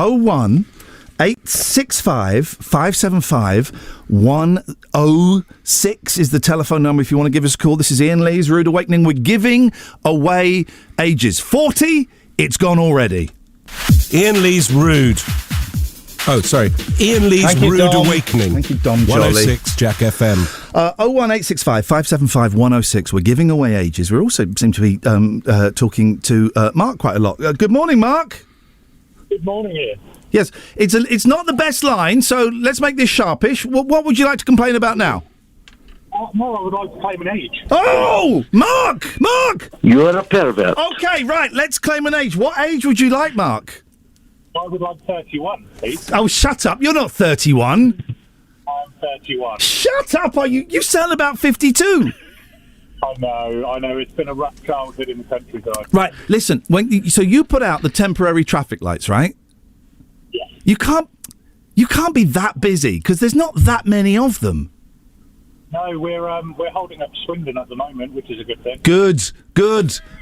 865 575 106 is the telephone number if you want to give us a call. This is Iain Lee's Rude Awakening. We're giving away ages. 40, it's gone already. Iain Lee's Rude. Oh, sorry. Iain Lee's Thank you, Rude Dom. Awakening. Thank you, Dom Jolly. 106 Jack FM. 01865 575 106. We're giving away ages. We also seem to be talking to Mark quite a lot. Good morning, Mark. Good morning, Ian. Yes, it's not the best line, so let's make this sharpish. What would you like to complain about now? No, I would like to claim an age. Oh, Mark! You're a pervert. Okay, right, let's claim an age. What age would you like, Mark? I would like 31, please. Oh, shut up. You're not 31. I'm 31. Shut up. You sound about 52. I know. It's been a rough childhood in the countryside. Right, listen. So you put out the temporary traffic lights, right? Yes. You can't be that busy because there's not that many of them. No, we're holding up Swindon at the moment, which is a good thing. Good.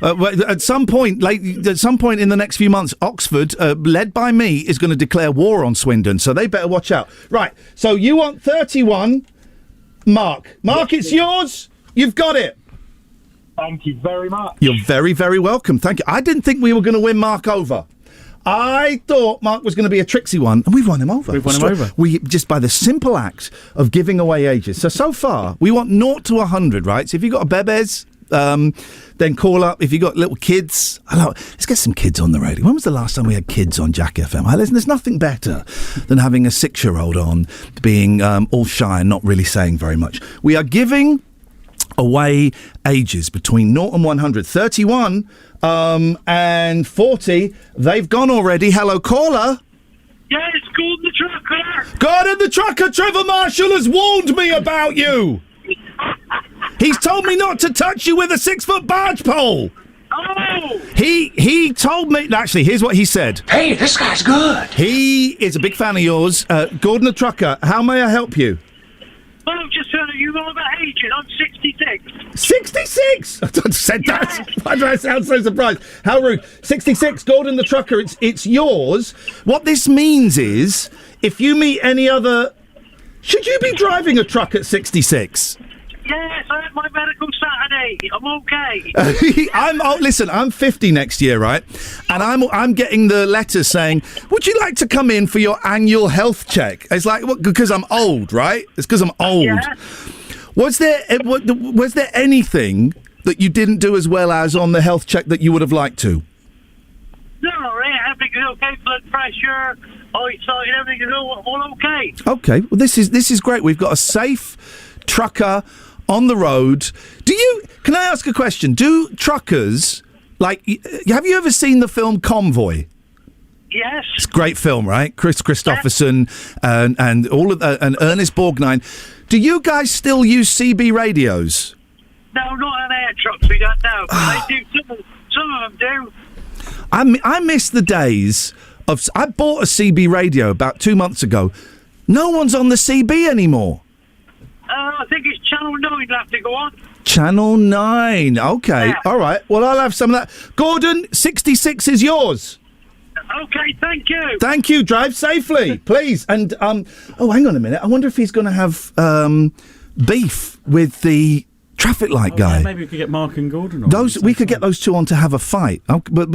At some point in the next few months, Oxford, led by me, is going to declare war on Swindon, so they better watch out. Right, so you want 31, Mark. Mark, it's yours. You've got it. Thank you very much. You're very, very welcome. Thank you. I didn't think we were going to win Mark over. I thought Mark was going to be a tricksy one, and we've won him over. We just by the simple act of giving away ages. So far, we want 0 to 100, right? So if you've got a bebes, then call up. If you've got little kids, let's get some kids on the radio. When was the last time we had kids on Jack FM? Listen, there's nothing better than having a 6-year-old on, being all shy and not really saying very much. We are giving away ages between 0 and 100. 31 and 40. They've gone already. Hello, caller. Yes, Gordon the Trucker. Gordon the Trucker. Trevor Marshall has warned me about you. He's told me not to touch you with a 6-foot barge pole. Oh! He told me... Actually, here's what he said. Hey, this guy's good. He is a big fan of yours. Gordon the Trucker, how may I help you? Well, just you all about ages. I'm 66. 66? I said that. Why do I sound so surprised? How rude. 66, Gordon the Trucker, it's yours. What this means is, if you meet any other... Should you be driving a truck at 66? Yes, I had my medical Saturday. I'm okay. Listen, I'm 50 next year, right? And I'm getting the letters saying, would you like to come in for your annual health check? It's like, because I'm old, right? It's because I'm old. Yeah. Was there anything that you didn't do as well as on the health check that you would have liked to? No, right? Everything's okay. Blood pressure, eyesight, everything is all okay. Okay, well this is great. We've got a safe trucker on the road. Can I ask a question? Do truckers, have you ever seen the film Convoy? Yes. It's a great film, right? Chris Christopherson and all of and Ernest Borgnine. Do you guys still use CB radios? No, not on air trucks. We don't know. They do. Some of them do. I miss the days of... I bought a CB radio about 2 months ago. No one's on the CB anymore. I think it's Channel 9 you'll have to go on. Channel 9. Okay. Yeah. All right. Well, I'll have some of that. Gordon, 66 is yours. Okay, thank you. Thank you. Drive safely, please. And, hang on a minute. I wonder if he's going to have beef with the traffic light guy. Yeah, maybe we could get Mark and Gordon on. We could get those two on to have a fight. But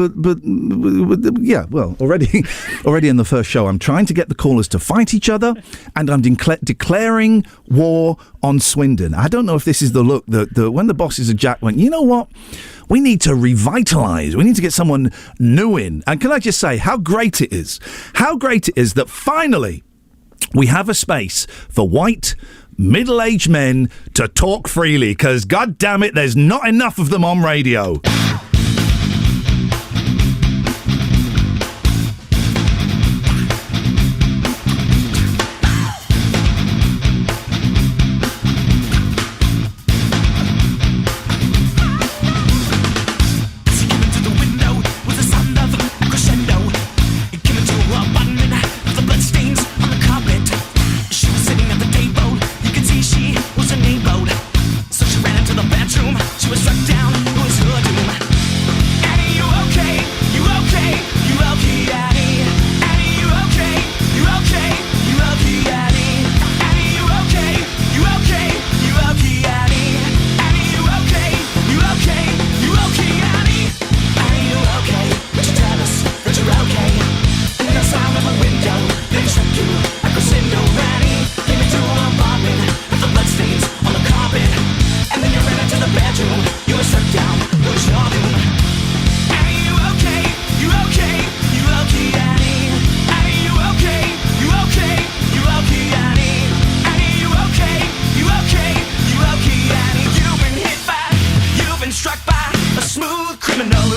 yeah, well, already in the first show, I'm trying to get the callers to fight each other, and I'm declaring war on Swindon. I don't know if this is the look that when the bosses of Jack went, you know what? We need to revitalise. We need to get someone new in. And can I just say how great it is? How great it is that finally we have a space for white, middle-aged men to talk freely, because, God damn it, there's not enough of them on radio. You okay? bedroom. You were struck down, lose your doom. Are you okay? You okay? You okay, Annie? Are you okay? You okay? You okay, Annie? Are you okay? You okay? You okay, Annie? You've been hit by, you've been struck by a smooth criminal.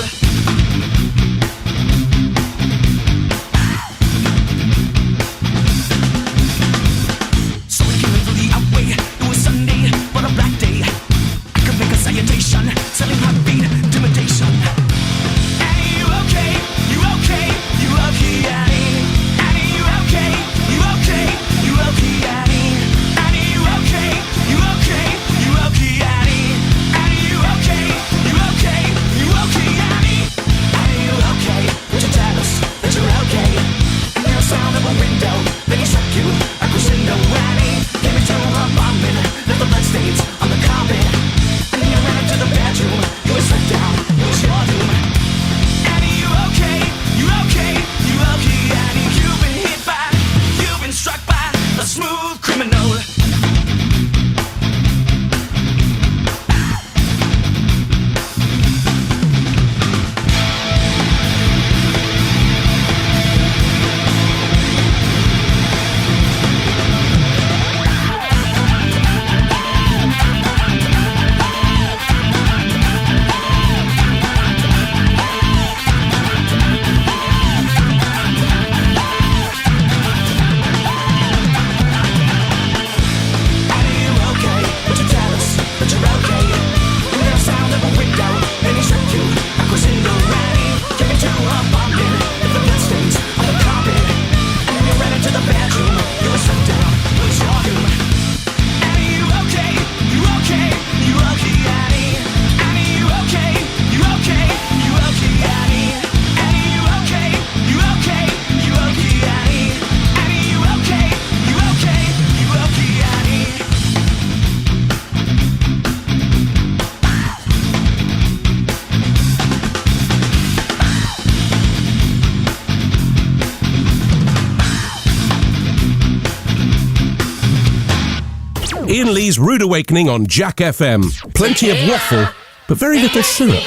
So we came into the outway. It was Sunday, but a black day. I could make a salutation, selling heartbeat, intimidation. Annie, you okay? You okay? You okay, Annie? Annie, you okay? You okay? You okay, Annie? Annie, you okay? You okay? You okay, Annie? Annie, you okay? You okay? You okay, Annie? Annie, you okay? Would you tell us that you're okay? And there's a sound of a window, then he struck you, a crescendo. Annie, came into her apartment, left the bloodstains on the carpet. And then you ran into the bedroom, you were struck down, it was your doom. Annie, you okay? You okay? You okay, Annie? You've been hit by, you've been struck by a smooth criminal. Iain Lee's Rude Awakening on Jack FM. Plenty of waffle, but very little syrup.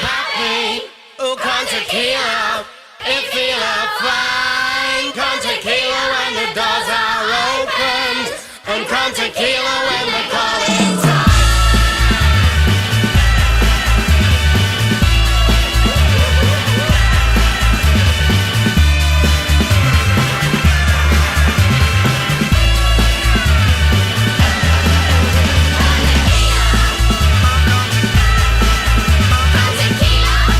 Oh, come tequila, it feel fine. Come tequila when the doors are opened, and come tequila when the calling time. Tequila.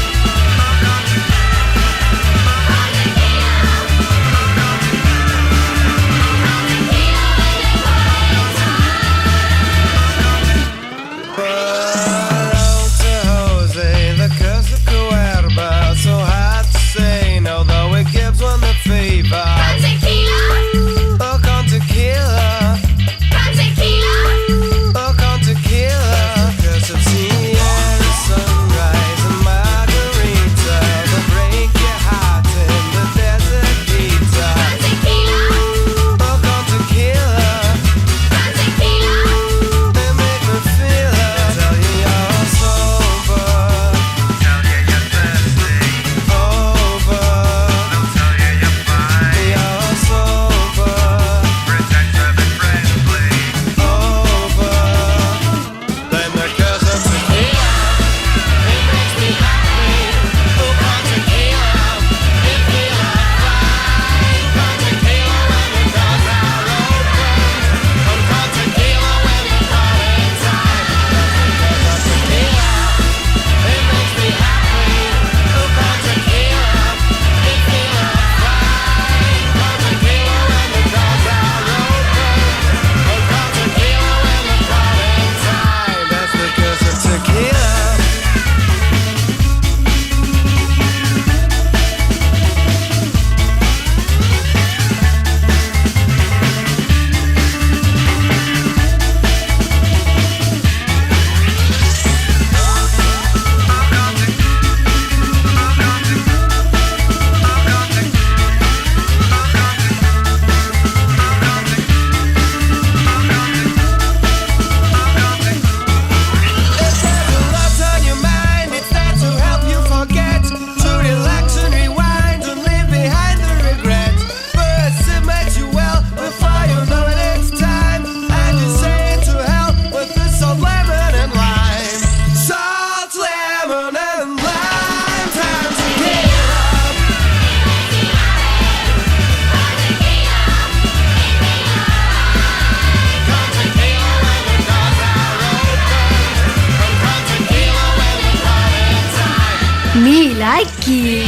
Me like it.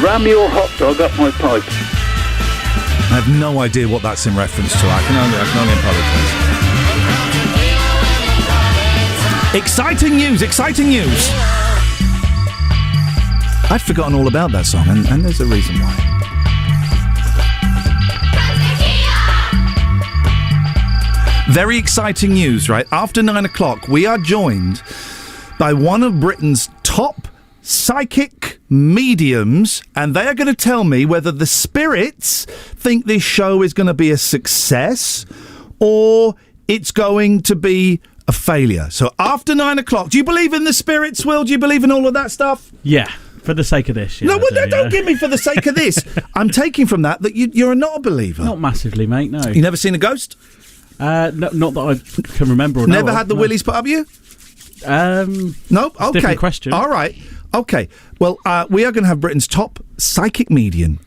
Ram your hot dog up my pipe. I have no idea what that's in reference to. I can only apologise. Exciting news! Exciting news! I'd forgotten all about that song, and there's a reason why. Very exciting news, right? After 9 o'clock, we are joined by one of Britain's top psychic mediums, and they are going to tell me whether the spirits think this show is going to be a success or it's going to be a failure. So after 9 o'clock, do you believe in the spirits, Will? Do you believe in all of that stuff? Yeah, for the sake of this. Yeah, don't give me for the sake of this. I'm taking from that you're not a believer. Not massively, mate, no. You never seen a ghost? No, not that I can remember or Never know had the willies put up you? No? Okay. Different question. All right. Okay. Well, we are going to have Britain's top psychic medium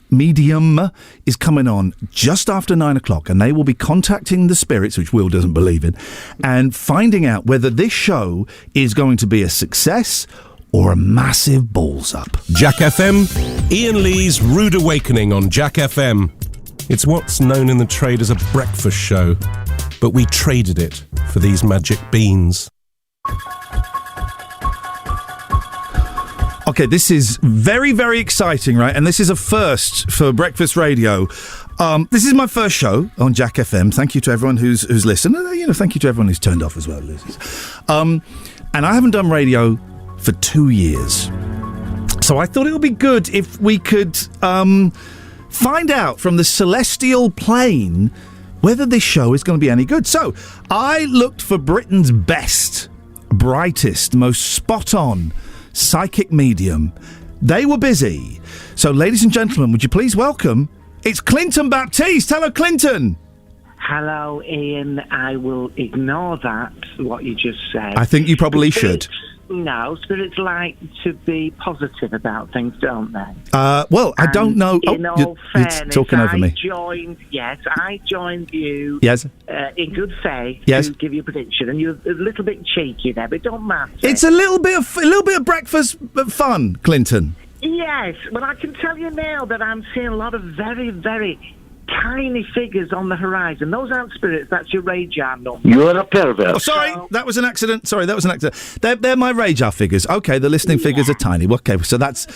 is coming on just after 9 o'clock, and they will be contacting the spirits, which Will doesn't believe in, and finding out whether this show is going to be a success or a massive balls up. Jack FM, Iain Lee's Rude Awakening on Jack FM. It's what's known in the trade as a breakfast show, but we traded it for these magic beans. Okay, this is very, very exciting, right? And this is a first for breakfast radio. This is my first show on Jack FM. Thank you to everyone who's listened. Thank you to everyone who's turned off as well. And I haven't done radio for 2 years. So I thought it would be good if we could find out from the celestial plane whether this show is going to be any good. So I looked for Britain's best, brightest, most spot-on psychic medium. They were busy. So, ladies and gentlemen, would you please welcome, it's Clinton Baptiste. Hello, Clinton. Hello, Iain. I will ignore that, what you just said. I think you probably should. No, spirits like to be positive about things, don't they? Well, I don't know. In all fairness, you're talking over me. I joined you Yes. in good faith Yes. to give you a prediction, and you're a little bit cheeky there, but it don't matter. It's a little bit of breakfast fun, Clinton. Yes, well, I can tell you now that I'm seeing a lot of very, very tiny figures on the horizon. Those aren't spirits, that's your radar number. You're a pervert. Oh, sorry, that was an accident. They're my radar figures. Okay, the listening figures are tiny. Okay, so that's...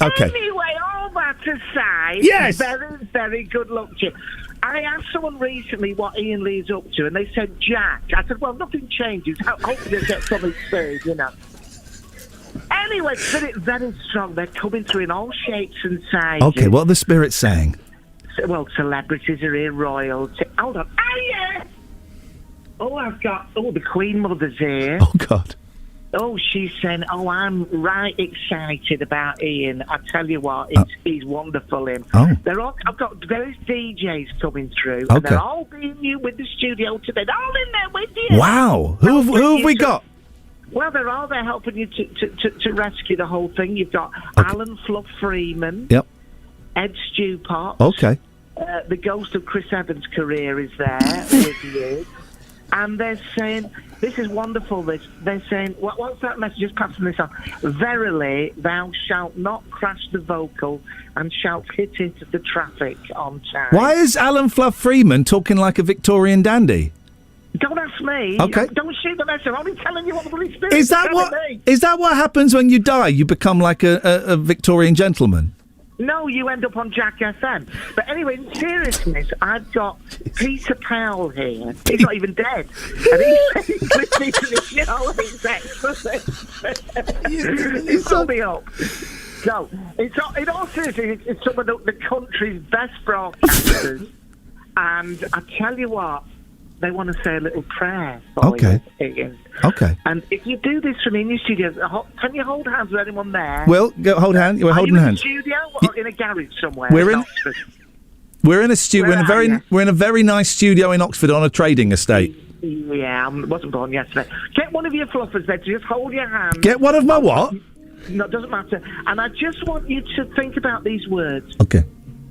Okay. Anyway, all that aside, yes. Very, very good luck to you. I asked someone recently what Iain Lee's up to, and they said Jack. I said, well, nothing changes. Hopefully they get something soon, Anyway, spirits very strong. They're coming through in all shapes and sizes. Okay, what are the spirits saying? Well, celebrities are here, royalty. Hold on. Oh, yeah! The Queen Mother's here. Oh, God. Oh, she's saying, I'm right excited about Iain. I tell you what, he's wonderful, him. Oh. I've got various DJs coming through, Okay. and they're all being you with the studio today. They're all in there with you. Wow. Who have we got? Well, they're all there helping you to rescue the whole thing. You've got Alan Fluff Freeman. Yep. Ed Stewpot. Okay. The ghost of Chris Evans' career is there with you. And they're saying, this is wonderful, they're saying, what's that message? Just passing this on. Verily, thou shalt not crash the vocal and shalt hit into the traffic on time. Why is Alan Fluff Freeman talking like a Victorian dandy? Don't ask me. Okay. Don't shoot the messenger. I'm only telling you what the Holy Spirit Is that what happens when you die? You become like a Victorian gentleman? No, you end up on Jack FM. But anyway, in seriousness, I've got Peter Powell here. He's not even dead. And he's listening to the show, and he's excellent. He's pulled me up. So, in all seriousness, it's some of the country's best broadcasters. And I tell you what, they want to say a little prayer. Okay. Ian. Okay. And if you do this from in your studio, can you hold hands with anyone there? Well, hold hand. We're holding Are you hands. in a studio or in a garage somewhere? We're in- Oxford? We're in a studio. We're in a very nice studio in Oxford on a trading estate. Yeah, I wasn't born yesterday. Get one of your fluffers there to just hold your hand. Get one of my what? No, it doesn't matter. And I just want you to think about these words. Okay.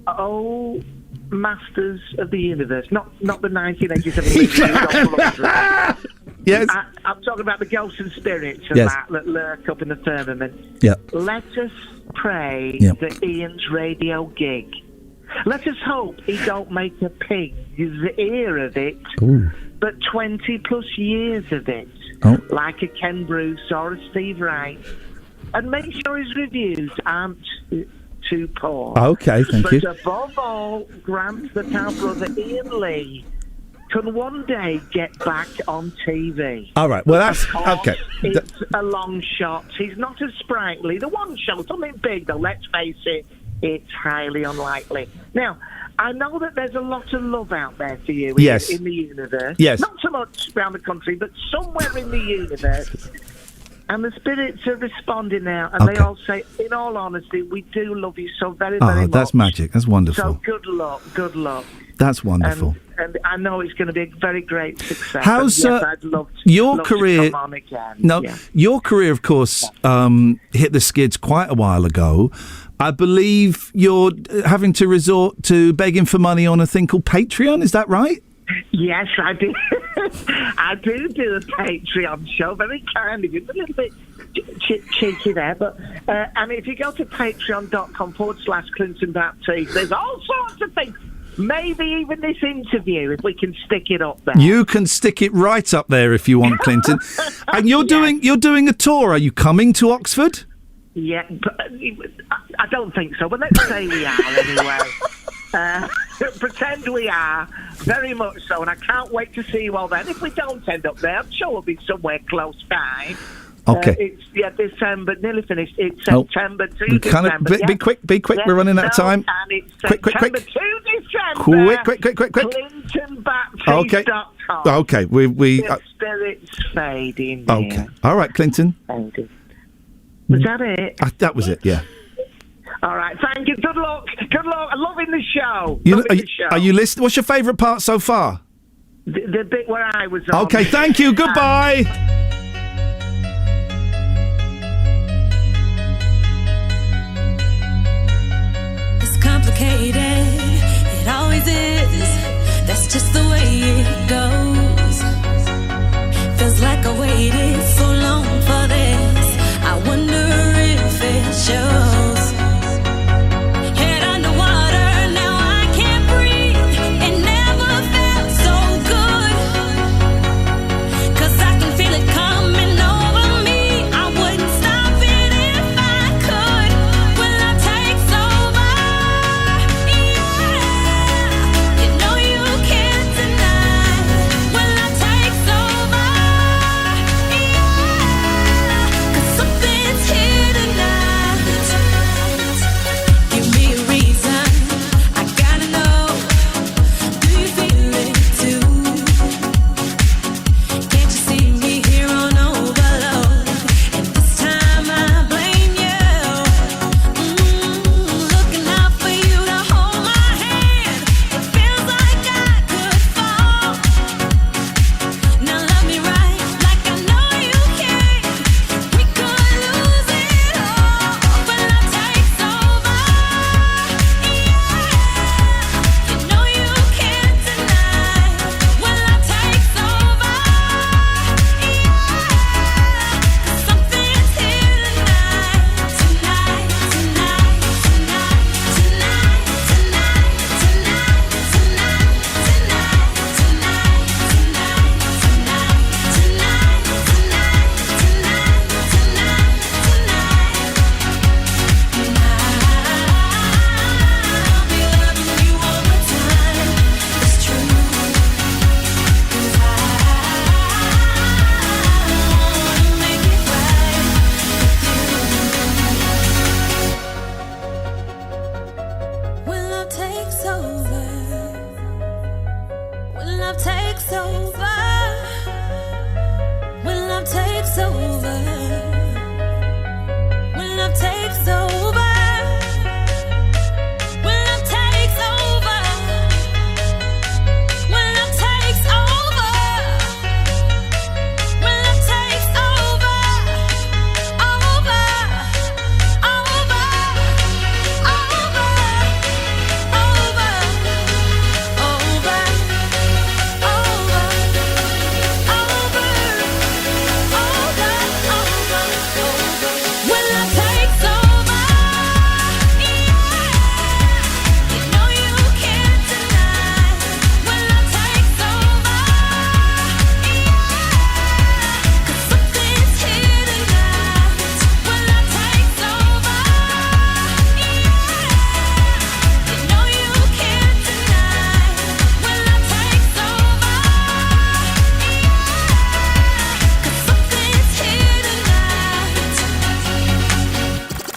Oh, masters of the universe. Not the 1987. Yes. I'm talking about the ghosts and spirits and that lurk up in the firmament. Yeah. Let us pray that Ian's radio gig. Let us hope he don't make a pig's ear of it, but 20 plus years of it, like a Ken Bruce or a Steve Wright. And make sure his reviews aren't too poor. Okay, thank you. But above all, grant that our brother Ian Lee can one day get back on TV. All right, well, that's... Of course, okay. It's a long shot. He's not as sprightly. The one show, something big, though, let's face it, it's highly unlikely. Now, I know that there's a lot of love out there for you in the universe. Yes. Not so much around the country, but somewhere in the universe. And the spirits are responding now, and they all say, in all honesty, we do love you so very, very much. That's magic. That's wonderful. So good luck, good luck. That's wonderful. And I know it's going to be a very great success. How's I'd love your love career? To come on again. No, your career, of course, hit the skids quite a while ago. I believe you're having to resort to begging for money on a thing called Patreon. Is that right? Yes, I do. I do a Patreon show. Very kind of you. A little bit cheeky there. But and if you go to patreon.com/Clinton Baptiste, there's all sorts of things. Maybe even this interview, if we can stick it up there. You can stick it right up there if you want, Clinton. And you're doing a tour. Are you coming to Oxford? Yeah, but I don't think so. But let's say we are anyway. Pretend we are, very much so, and I can't wait to see you all then. If we don't end up there, I'm sure we'll be somewhere close by. Okay. It's December, nearly finished. It's September to December. Be quick, we're running out of time. And it's Quick. September to December. Quick. ClintonBaptiste.com. Okay, we The spirit's fading. okay. All right, Clinton. Was that it? That was it, yeah. All right, thank you. Good luck. I'm loving the show. Are you listening? What's your favourite part so far? The bit where I was on. Okay, thank you. Goodbye. It's complicated, it always is. That's just the way it goes. Feels like I waited so long for this. I wonder if it shows. Head underwater, now I can't breathe. It never felt so good. 'Cause I can feel it coming over me. I wouldn't stop it if I could. When love takes over, yeah. You know you can't deny.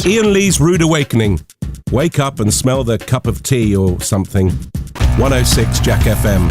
Iain Lee's Rude Awakening. Wake up and smell the cup of tea or something. 106 Jack FM.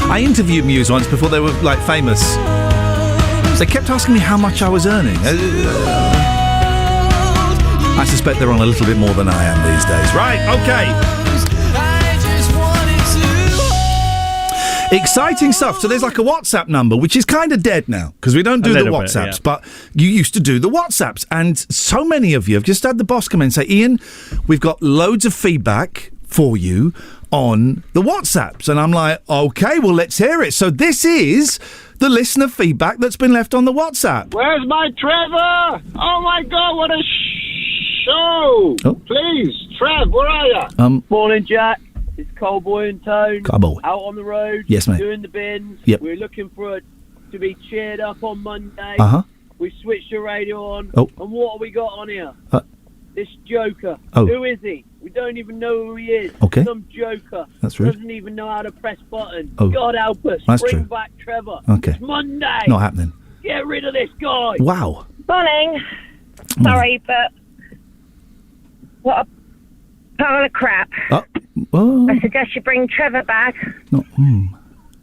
I interviewed Muse once before they were, like, famous. They kept asking me how much I was earning. I suspect they're on a little bit more than I am these days. Right, okay. Exciting stuff. So there's like a WhatsApp number, which is kind of dead now, because we don't do the WhatsApps, yeah. but you used to do the WhatsApps. And so many of you have just had the boss come in and say, Iain, we've got loads of feedback for you on the WhatsApps. And I'm like, okay, well, let's hear it. So this is the listener feedback that's been left on the WhatsApp. Where's my Trevor? Oh my God, what a show! Oh. Please, Trev, where are you? Morning, Jack. It's Cowboy and Tone. Cowboy. Out on the road. Yes, mate. Doing the bins. Yep. We're looking to be cheered up on Monday. Uh-huh. We switched the radio on. Oh. And what have we got on here? This joker. Oh. Who is he? We don't even know who he is. Okay. Some joker. That's rude. Doesn't even know how to press buttons. Oh. God help us. That's Bring true. back Trevor. Okay. It's Monday. Not happening. Get rid of this guy. Wow. Morning. Sorry, but what a pile of crap. Oh. What? I suggest you bring Trevor back. Not.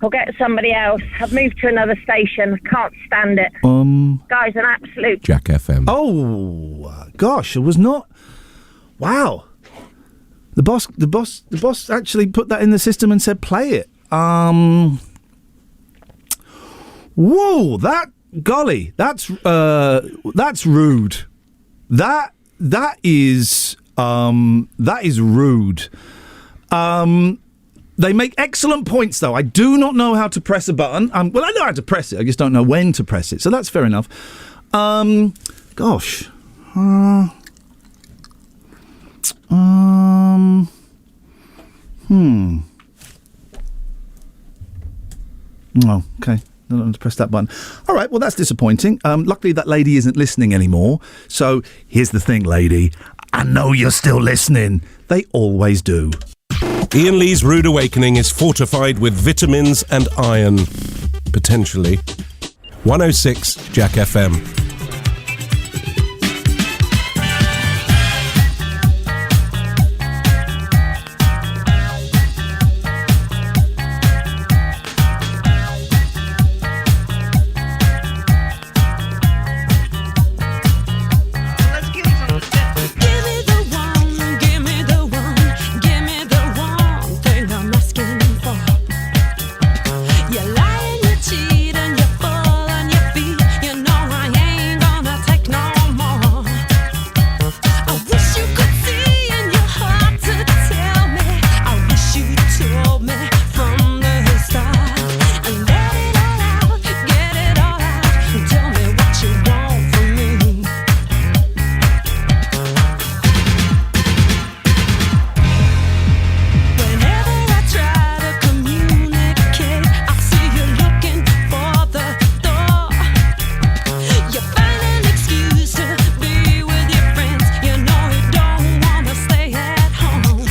Or get somebody else. I've moved to another station. Can't stand it. Guy's an absolute... Jack FM. Oh, gosh, it was not... Wow. The boss actually put that in the system and said play it. Whoa, golly, that's rude. That is rude. They make excellent points, though. I do not know how to press a button. Well, I know how to press it. I just don't know when to press it. So that's fair enough. Gosh. Oh, okay. I don't know how to press that button. All right, well, that's disappointing. Luckily, that lady isn't listening anymore. So here's the thing, lady. I know you're still listening. They always do. Iain Lee's Rude Awakening is fortified with vitamins and iron. Potentially. 106 Jack FM. You're lying, you're cheating, you're full on your feet. You know I ain't gonna take no more. I wish you could see in your heart to tell me. I wish you told me from the start. And let it all out, get it all out. And tell me what you want from me. Whenever I try to communicate, I see you looking for the door. You find an excuse to be with your friends. You know you don't wanna stay at home.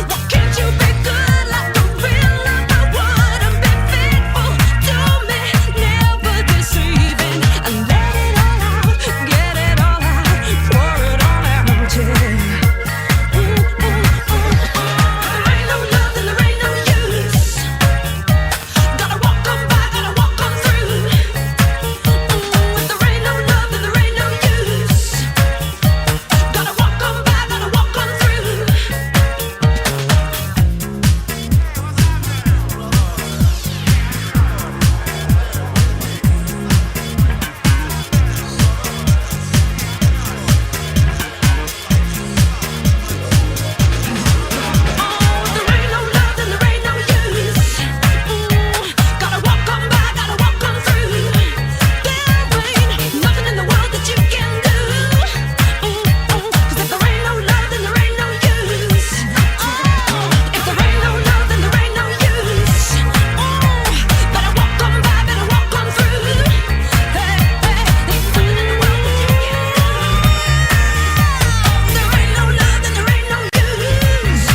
Why can't you be good like a real lover would and be faithful to me, never deceiving? And let it all out, get it all out, pour it all out, yeah. There ain't no love and there ain't no use. Gotta walk on by, gotta walk on through. If there ain't no love and there ain't no use. Gotta walk on by, gotta walk on through. Nothing in the world that you can do. 'Cause if there ain't no love, then there ain't no use. If there ain't no love, then there ain't no use. Better walk on by, better walk on through. Hey, there's nothing in the world that you can do. There ain't no love, then there ain't no use.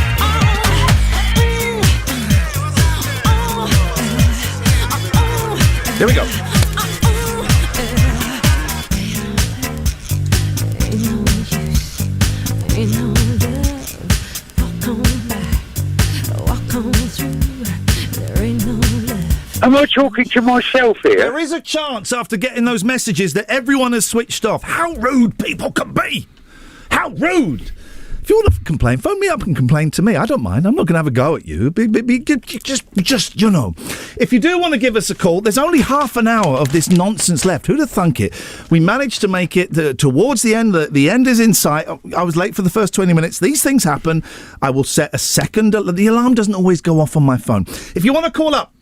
Here we go. Ain't no love, walk on by, walk on through. There ain't no love. Am I talking to myself here? There is a chance after getting those messages that everyone has switched off. How rude people can be! How rude! If you want to complain, phone me up and complain to me. I don't mind. I'm not going to have a go at you. Just, you know. If you do want to give us a call, there's only half an hour of this nonsense left. Who'd have thunk it? We managed to make it towards the end. The end is in sight. I was late for the first 20 minutes. These things happen. I will set a second. The alarm doesn't always go off on my phone. If you want to call up,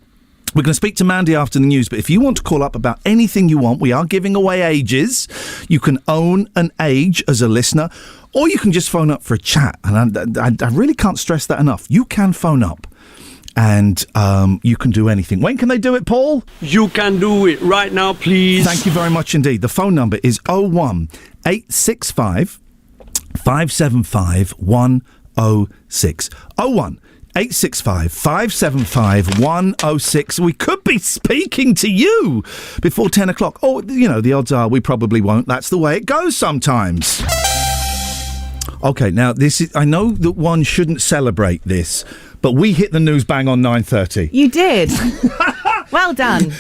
we're going to speak to Mandy after the news, but if you want to call up about anything you want, we are giving away ages. You can own an age as a listener, or you can just phone up for a chat. And I really can't stress that enough. You can phone up and you can do anything. When can they do it, Paul? You can do it right now, please. Thank you very much indeed. The phone number is 01865 575 106. 01865 575 106. We could be speaking to you before 10 o'clock. Or, you know, the odds are we probably won't. That's the way it goes sometimes. Okay, now this is. I know that one shouldn't celebrate this, but we hit the news bang on 9:30. You did. Well done.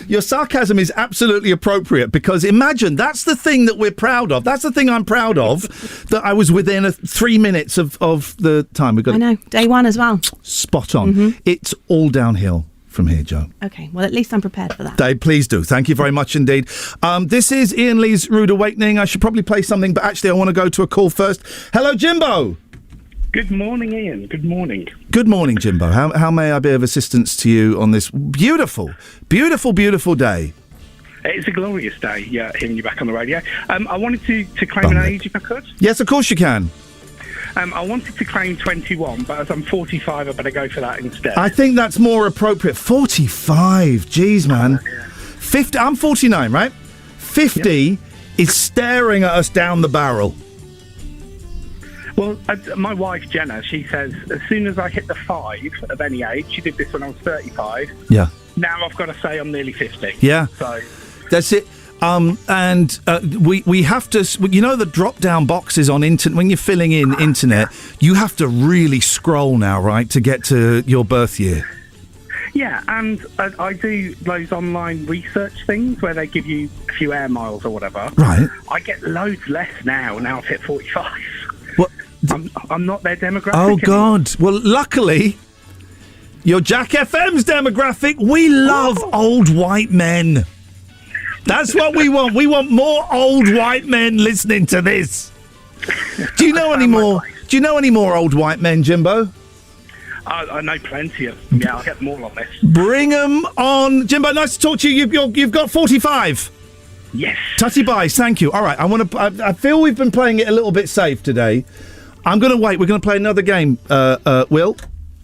Your sarcasm is absolutely appropriate because imagine that's the thing that we're proud of. That's the thing I'm proud of. That I was within 3 minutes of the time. We've got. I know. Day one as well. Spot on. It's all downhill from here, Joe. Okay. Well, at least I'm prepared for that. Dave, please do. Thank you very much indeed. This is Iain Lee's Rude Awakening. I should probably play something, but actually I want to go to a call first. Hello, Jimbo. Good morning, Iain. Good morning. Good morning, Jimbo. How may I be of assistance to you on this beautiful, beautiful, beautiful day? It's a glorious day, hearing you back on the radio. I wanted to claim an age, if I could. Yes, of course you can. I wanted to claim 21, but as I'm 45, I better go for that instead. I think that's more appropriate. 45. Jeez, man. 50. I'm 49, right? 50 is staring at us down the barrel. Well, my wife, Jenna, she says, as soon as I hit the 5 of any age, she did this when I was 35. Yeah. Now I've got to say I'm nearly 50. Yeah. So that's it. And we have to, you know, the drop down boxes on internet, when you're filling in internet, you have to really scroll now, right, to get to your birth year. Yeah, and I do those online research things where they give you a few air miles or whatever. Right. I get loads less now I've hit 45. What? I'm not their demographic. Oh, anymore. God. Well, luckily, you're Jack FM's demographic. We love old white men. That's what we want. We want more old white men listening to this. Do you know any more? Do you know any more old white men, Jimbo? I know plenty of them. Yeah, I'll get them all on this. Bring them on, Jimbo. Nice to talk to you. You've got 45. Yes. Tutty buys. Thank you. All right. I feel we've been playing it a little bit safe today. I'm going to wait. We're going to play another game. Will.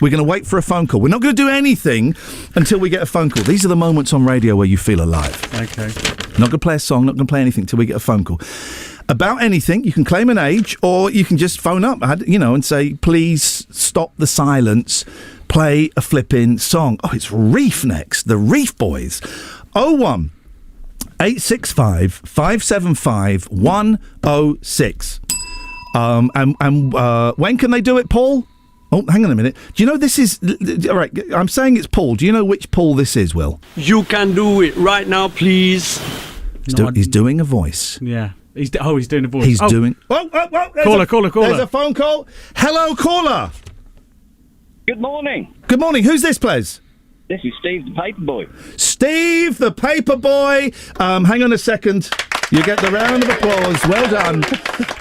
We're going to wait for a phone call. We're not going to do anything until we get a phone call. These are the moments on radio where you feel alive. Okay. Not going to play a song, not going to play anything until we get a phone call. About anything, you can claim an age, or you can just phone up, and say, please stop the silence, play a flipping song. Oh, it's Reef next, the Reef Boys. 01 865 575 106. When can they do it, Paul? Oh, hang on a minute. Do you know this is... All right, I'm saying it's Paul. Do you know which Paul this is, Will? You can do it right now, please. He's doing a voice. Yeah. He's doing a voice. He's doing... Oh, caller. There's a phone call. Hello, caller. Good morning. Good morning. Who's this, please? This is Steve the Paperboy. Steve the Paperboy. Hang on a second. You get the round of applause. Well done.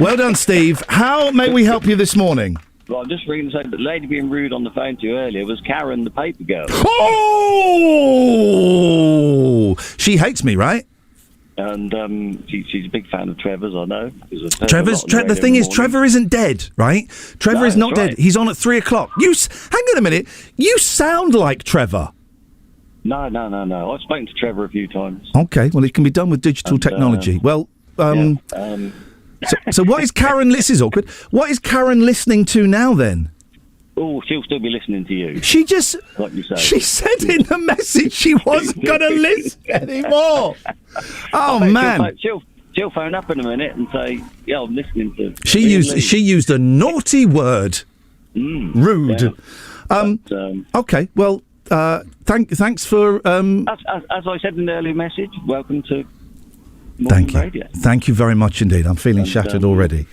Well done, Steve. How may we help you this morning? Well, I'm just reading to say that the lady being rude on the phone to you earlier was Karen the Paper Girl. Oh! She hates me, right? And she's a big fan of Trevor's, I know. The thing is, Trevor isn't dead, right? Trevor is not dead. He's on at 3 o'clock. Hang on a minute. You sound like Trevor. No. I've spoken to Trevor a few times. Okay, well, it can be done with digital technology. So what is Karen... This is awkward. What is Karen listening to now, then? Oh, she'll still be listening to you. She just... Like you say. She said in the message she wasn't going to listen anymore. Oh, man. She'll phone up in a minute and say, yeah, I'm listening to... She used a naughty word. Rude. Yeah. Okay, well, thanks for... As I said in the earlier message, welcome to... Thank you. Radio. Thank you very much indeed. I'm feeling shattered already.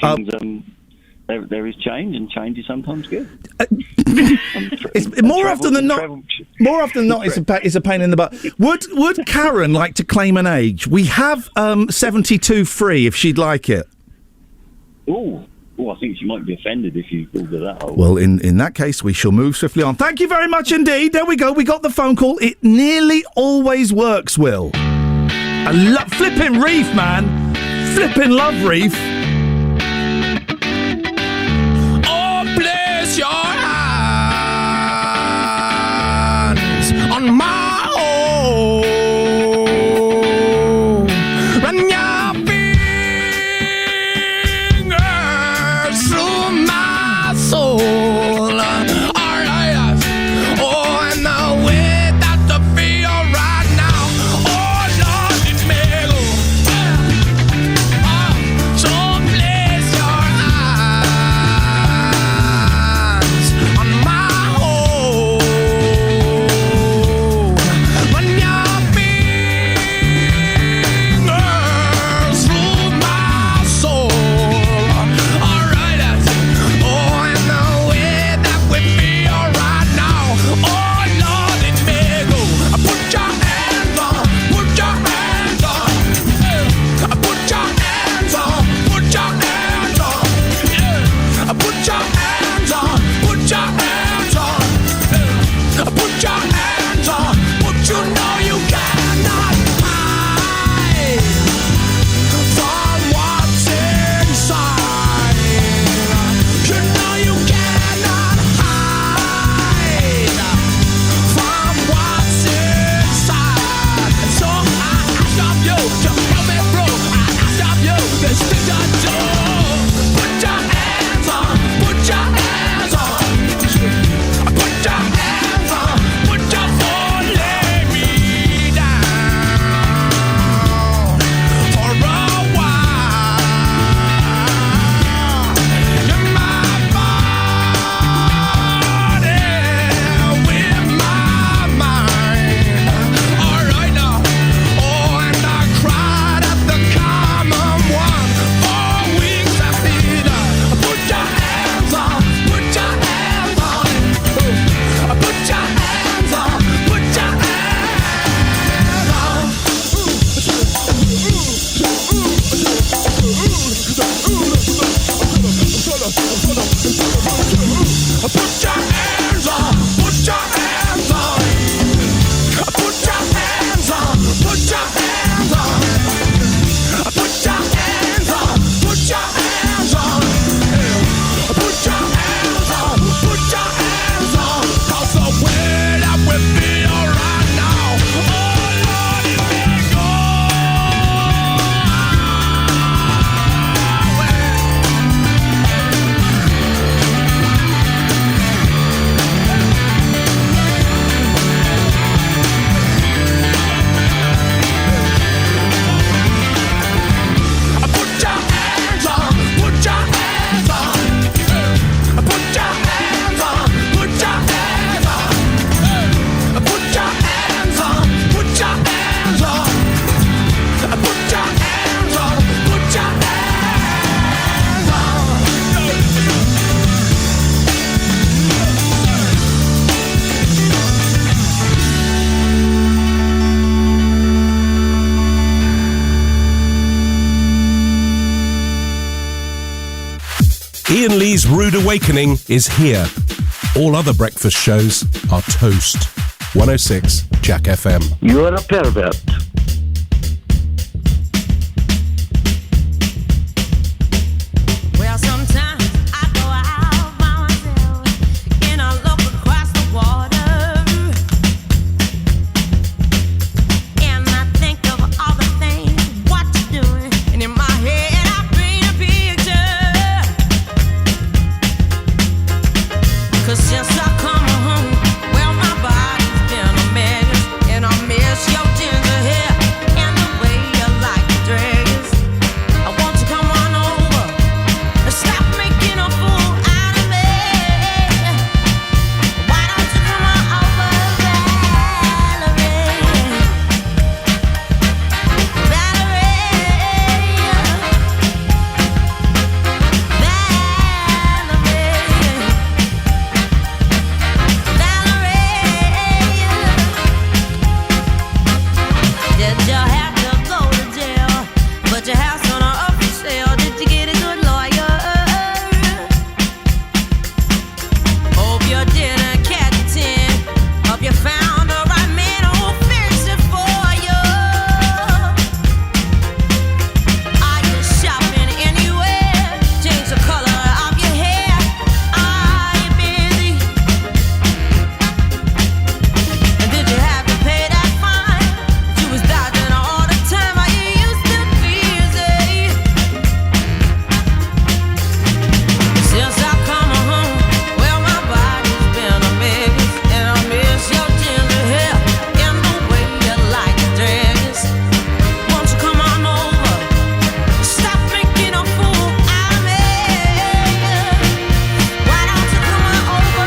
There is change, and change is sometimes good. More often than not, it's a pain in the butt. Would Karen like to claim an age? We have 72 free if she'd like it. Oh, I think she might be offended if you called her that old. Well, in that case, we shall move swiftly on. Thank you very much indeed. There we go. We got the phone call. It nearly always works, Will. Flipping Reef, man. Flipping love Reef. Oh, bless your hands on my own. Run your fingers through my soul. All right. Oh, and the way that I feel right now. Oh, Lord, it may go. So Iain Lee's Rude Awakening is here. All other breakfast shows are toast. 106 Jack FM. You're a pervert. Well, sometimes I go out by myself and I look across the water and I think of all the things what you're doing, and in my head I paint a picture. 'Cause since I come home, well, my body's been a mess, and I miss your ginger hair and the way you like to dress. I want you to come on over. Stop making a fool out of me. Why don't you come on over, Valerie? Did you have to go to jail? But your house on a up for sale. Did you get a good lawyer? Hope you didn't catch a 10. Hope you found the right man who'll fix it for you. Are you shopping anywhere? Change the color of your hair. Are you busy? And did you have to pay that fine? You was dodging all the time. Are you used to busy? Since I come home, well, my body's been a mess, and I miss your ginger hair and the way you like to dress. Won't you come on over? Stop making a fool out of me. Why don't you come on over,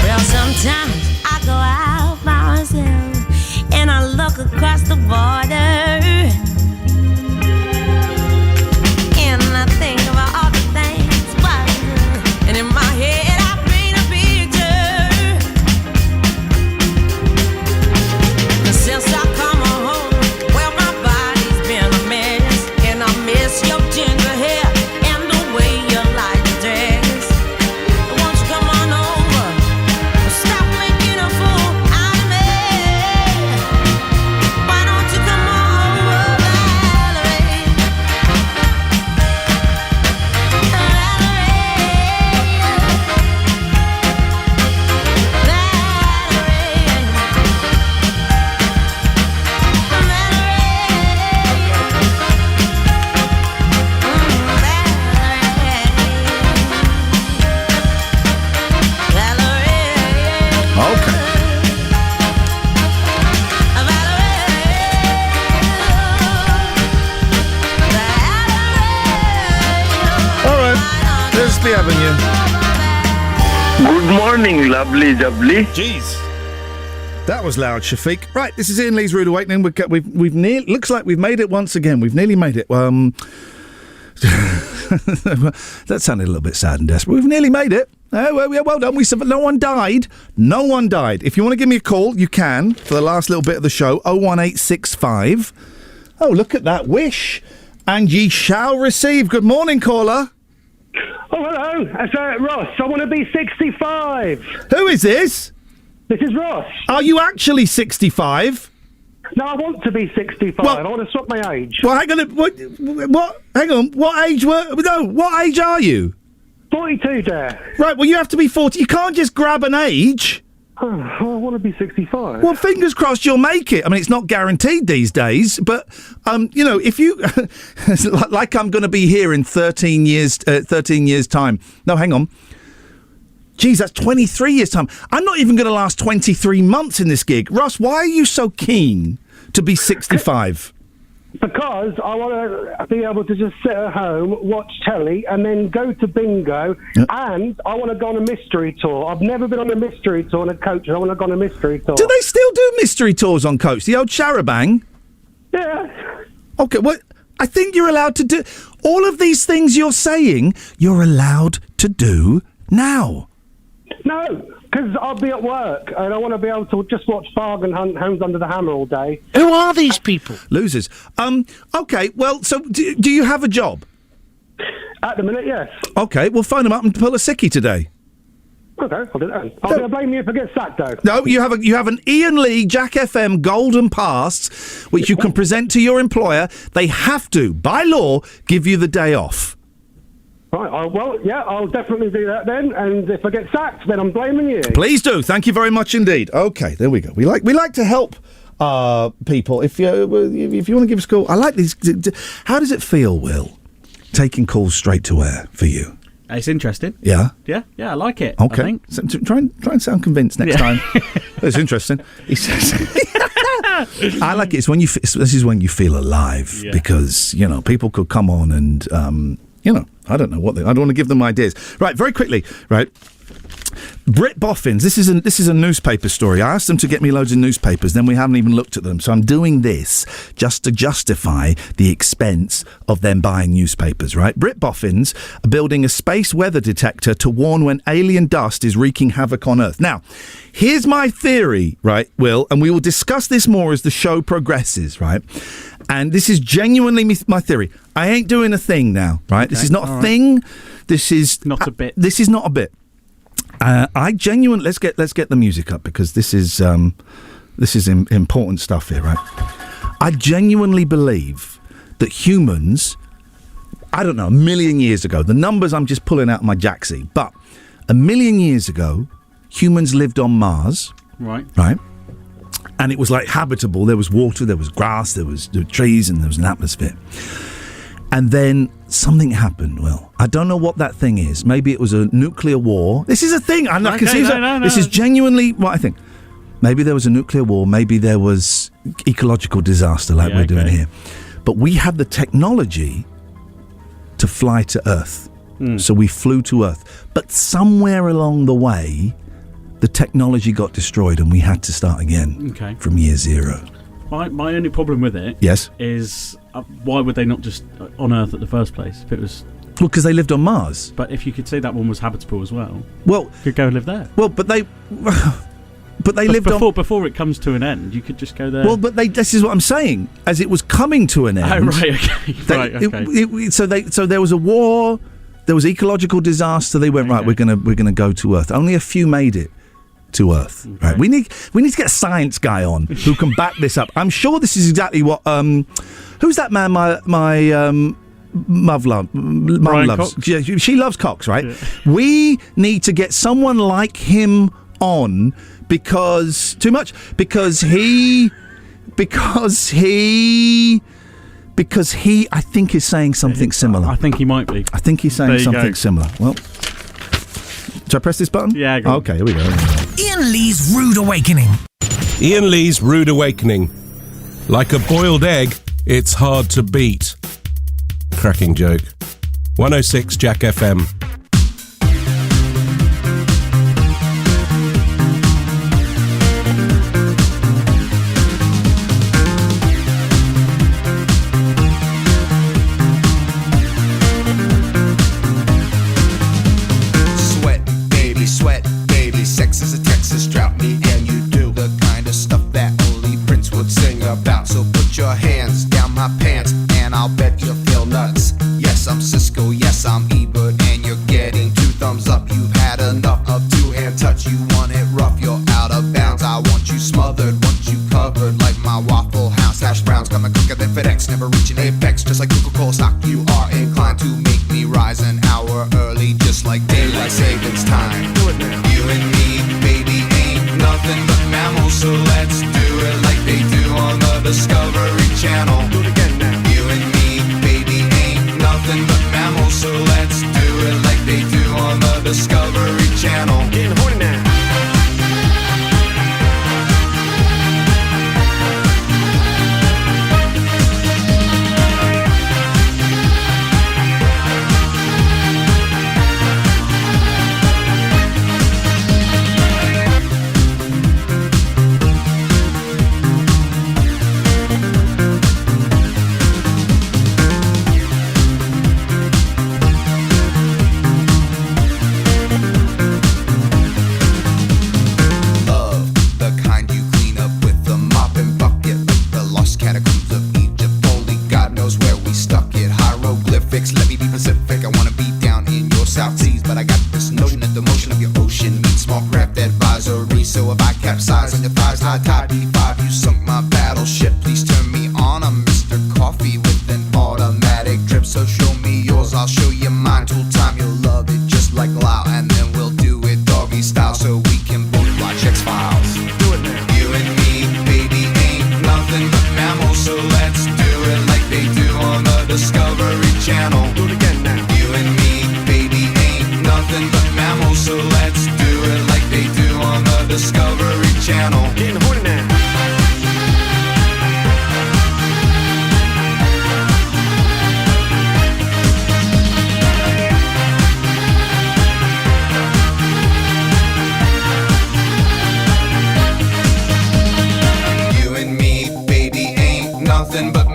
Well, sometimes I go out by myself and I look across the border and I think about all the things what I do. And in my head I paint a picture. 'Cause since I come home, well, my body's been a mess, and I miss your ginger hair and the way you like to dress. Won't you come on over? Stop making a fool out of me. Why don't you come on over, Valerie? Okay. All right. Thursby Avenue. Good morning, lovely jubbly. Jeez. That was loud, Shafiq. Right, this is Iain Lee's Rude Awakening. We've nearly, looks like we've made it once again. We've nearly made it. That sounded a little bit sad and desperate. We've nearly made it. Well done. No one died. No one died. If you want to give me a call, you can for the last little bit of the show. 01865. Oh, look at that. Wish. And ye shall receive. Good morning, caller. Oh, hello. It's Ross. I want to be 65. Who is this? This is Ross. Are you actually 65? No, I want to be 65. I want to swap my age. Well, hang on. What? Hang on. What age were? No. What age are you? 42, Dare. Right. Well, you have to be 40. You can't just grab an age. Oh, I want to be 65. Well, fingers crossed you'll make it. I mean, it's not guaranteed these days, but you know, if you like, I'm going to be here in 13 years time. No, hang on. Geez, that's 23 years time. I'm not even going to last 23 months in this gig. Ross, why are you so keen to be 65? Because I want to be able to just sit at home, watch telly, and then go to bingo, and I want to go on a mystery tour. I've never been on a mystery tour on a coach, and I want to go on a mystery tour. Do they still do mystery tours on coach? The old Charabang? Yeah. Okay, what? I think you're allowed to do all of these things you're saying. You're allowed to do now. No, because I'll be at work and I want to be able to just watch Bargain Hunt, Homes Under the Hammer all day. Who are these people? Losers. Okay, well, so do you have a job? At the minute, yes. Okay, we'll phone them up and pull a sickie today. Okay, I'll do that. I'll be blame you if I get sacked, though. No, you have an Iain Lee Jack FM Golden Pass, which you can present to your employer. They have to, by law, give you the day off. Right, I'll definitely do that then. And if I get sacked, then I'm blaming you. Please do. Thank you very much indeed. Okay, there we go. We like to help people. If you want to give us a call, I like these. How does it feel, Will, taking calls straight to air for you? It's interesting. Yeah? Yeah, I like it. Okay. I think. So, try and sound convinced next time. It's interesting. He says, I like it. It's when this is when you feel alive because, people could come on and, I don't know what I don't want to give them ideas. Right, very quickly, right. Brit Boffins, this is a newspaper story. I asked them to get me loads of newspapers, then we haven't even looked at them. So I'm doing this just to justify the expense of them buying newspapers, right? Brit Boffins are building a space weather detector to warn when alien dust is wreaking havoc on Earth. Now, here's my theory, right, Will, and we will discuss this more as the show progresses, right? And this is genuinely my theory. I ain't doing a thing now, right? Okay, this is not a thing. This is not a bit. This is not a bit. I genuinely let's get the music up because this is important stuff here, right? I genuinely believe that humans, I don't know, 1 million years ago, the numbers I'm just pulling out of my jacksie, but 1 million years ago, humans lived on Mars, right? And it was like habitable. There was water, there was grass, there were trees, and there was an atmosphere. And then something happened, Will. I don't know what that thing is. Maybe it was a nuclear war. This is a thing. This is genuinely what I think. Maybe there was a nuclear war. Maybe there was ecological disaster like we're doing here. But we had the technology to fly to Earth. So we flew to Earth. But somewhere along the way, the technology got destroyed and we had to start again from year zero. My only problem with it is why would they not just on Earth at the first place if it was... Well, because they lived on Mars. But if you could say that one was habitable as well, you could go and live there. Well, but they lived before it comes to an end, you could just go there. Well, but this is what I'm saying. As it was coming to an end. Oh, right, okay. So there was a war, there was ecological disaster. They went right. We're gonna go to Earth. Only a few made it to Earth. Okay. Right. We need to get a science guy on who can back this up. I'm sure this is exactly what. Who's that man? My mum loves. Cox? Yeah, she loves Cox, right? Yeah. We need to get someone like him on because he I think is saying something similar. I think he might be. I think he's saying something similar. Well, should I press this button? Yeah, go on. Okay, here we go. Iain Lee's Rude Awakening. Iain Lee's Rude Awakening. Like a boiled egg, it's hard to beat. Cracking joke. 106 Jack FM. Sweat, baby, sex is a Texas drought. Me and you do the kind of stuff that only Prince would sing about. So put your hands down my pants, and I'll bet you'll feel nuts. Yes, I'm Cisco, yes, I'm Ebert, and you're getting 2 thumbs up. You've had enough of 2-hand touch. You want it rough, you're out of bounds. I want you smothered, want you covered like my Waffle House hash browns. Coming quicker than FedEx, never reaching apex. Just like Coca-Cola stock, you are inclined to make me rise an hour early, just like daylight savings time. You and me, baby, ain't nothing but mammals, so let's do it like they do on the Discovery Channel. Do it again now. You and me, baby, ain't nothing but mammals, so let's do it like they do on the Discovery Channel. Getting horny now.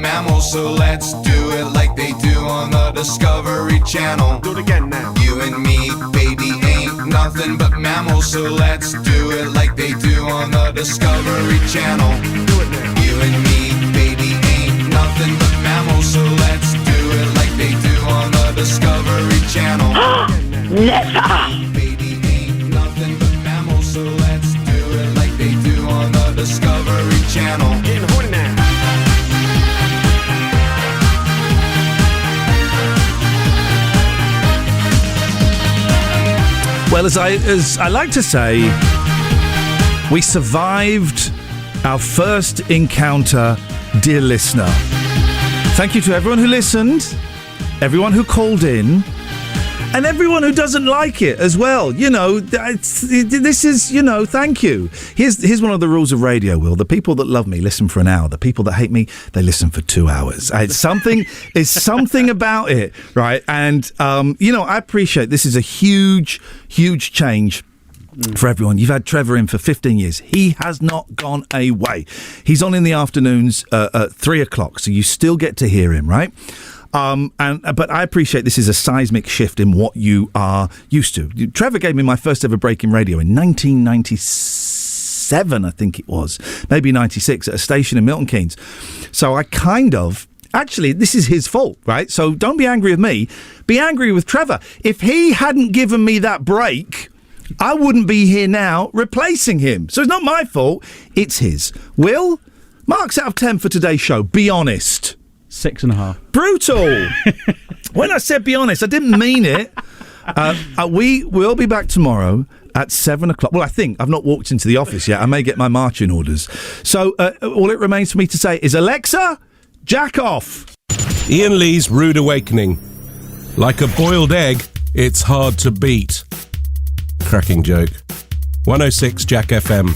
mammals, so let's do it like they do on the Discovery Channel. Do it again now. You and me, baby, ain't nothing but mammals, so let's do it like they do on the Discovery Channel. Do it now. You and me, baby, ain't nothing but mammals, so let's do it like they do on the Discovery Channel. Never. Baby, ain't nothing but mammals, so let's do it like they do on the Discovery Channel. Getting horny now. Well, as I like to say, we survived our first encounter, dear listener. Thank you to everyone who listened, everyone who called in, and everyone who doesn't like it as well. You know, this is, you know, thank you. Here's one of the rules of radio, Will. The people that love me listen for an hour. The people that hate me, they listen for 2 hours. It's something about it, right? And, you know, I appreciate this is a huge, huge change for everyone. You've had Trevor in for 15 years. He has not gone away. He's on in the afternoons at 3 o'clock, so you still get to hear him, right? But I appreciate this is a seismic shift in what you are used to. Trevor gave me my first ever break in radio in 1997, I think it was, maybe 96, at a station in Milton Keynes. So I actually, this is his fault, right? So don't be angry with me. Be angry with Trevor. If he hadn't given me that break, I wouldn't be here now replacing him. So it's not my fault, it's his. Will, marks out of 10 for today's show. Be honest. 6.5. Brutal. When I said be honest, I didn't mean it. We will be back tomorrow at 7 o'clock. Well, I think. I've not walked into the office yet. I may get my marching orders. So all it remains for me to say is, Alexa, jack off. Iain Lee's Rude Awakening. Like a boiled egg, it's hard to beat. Cracking joke. 106 Jack FM.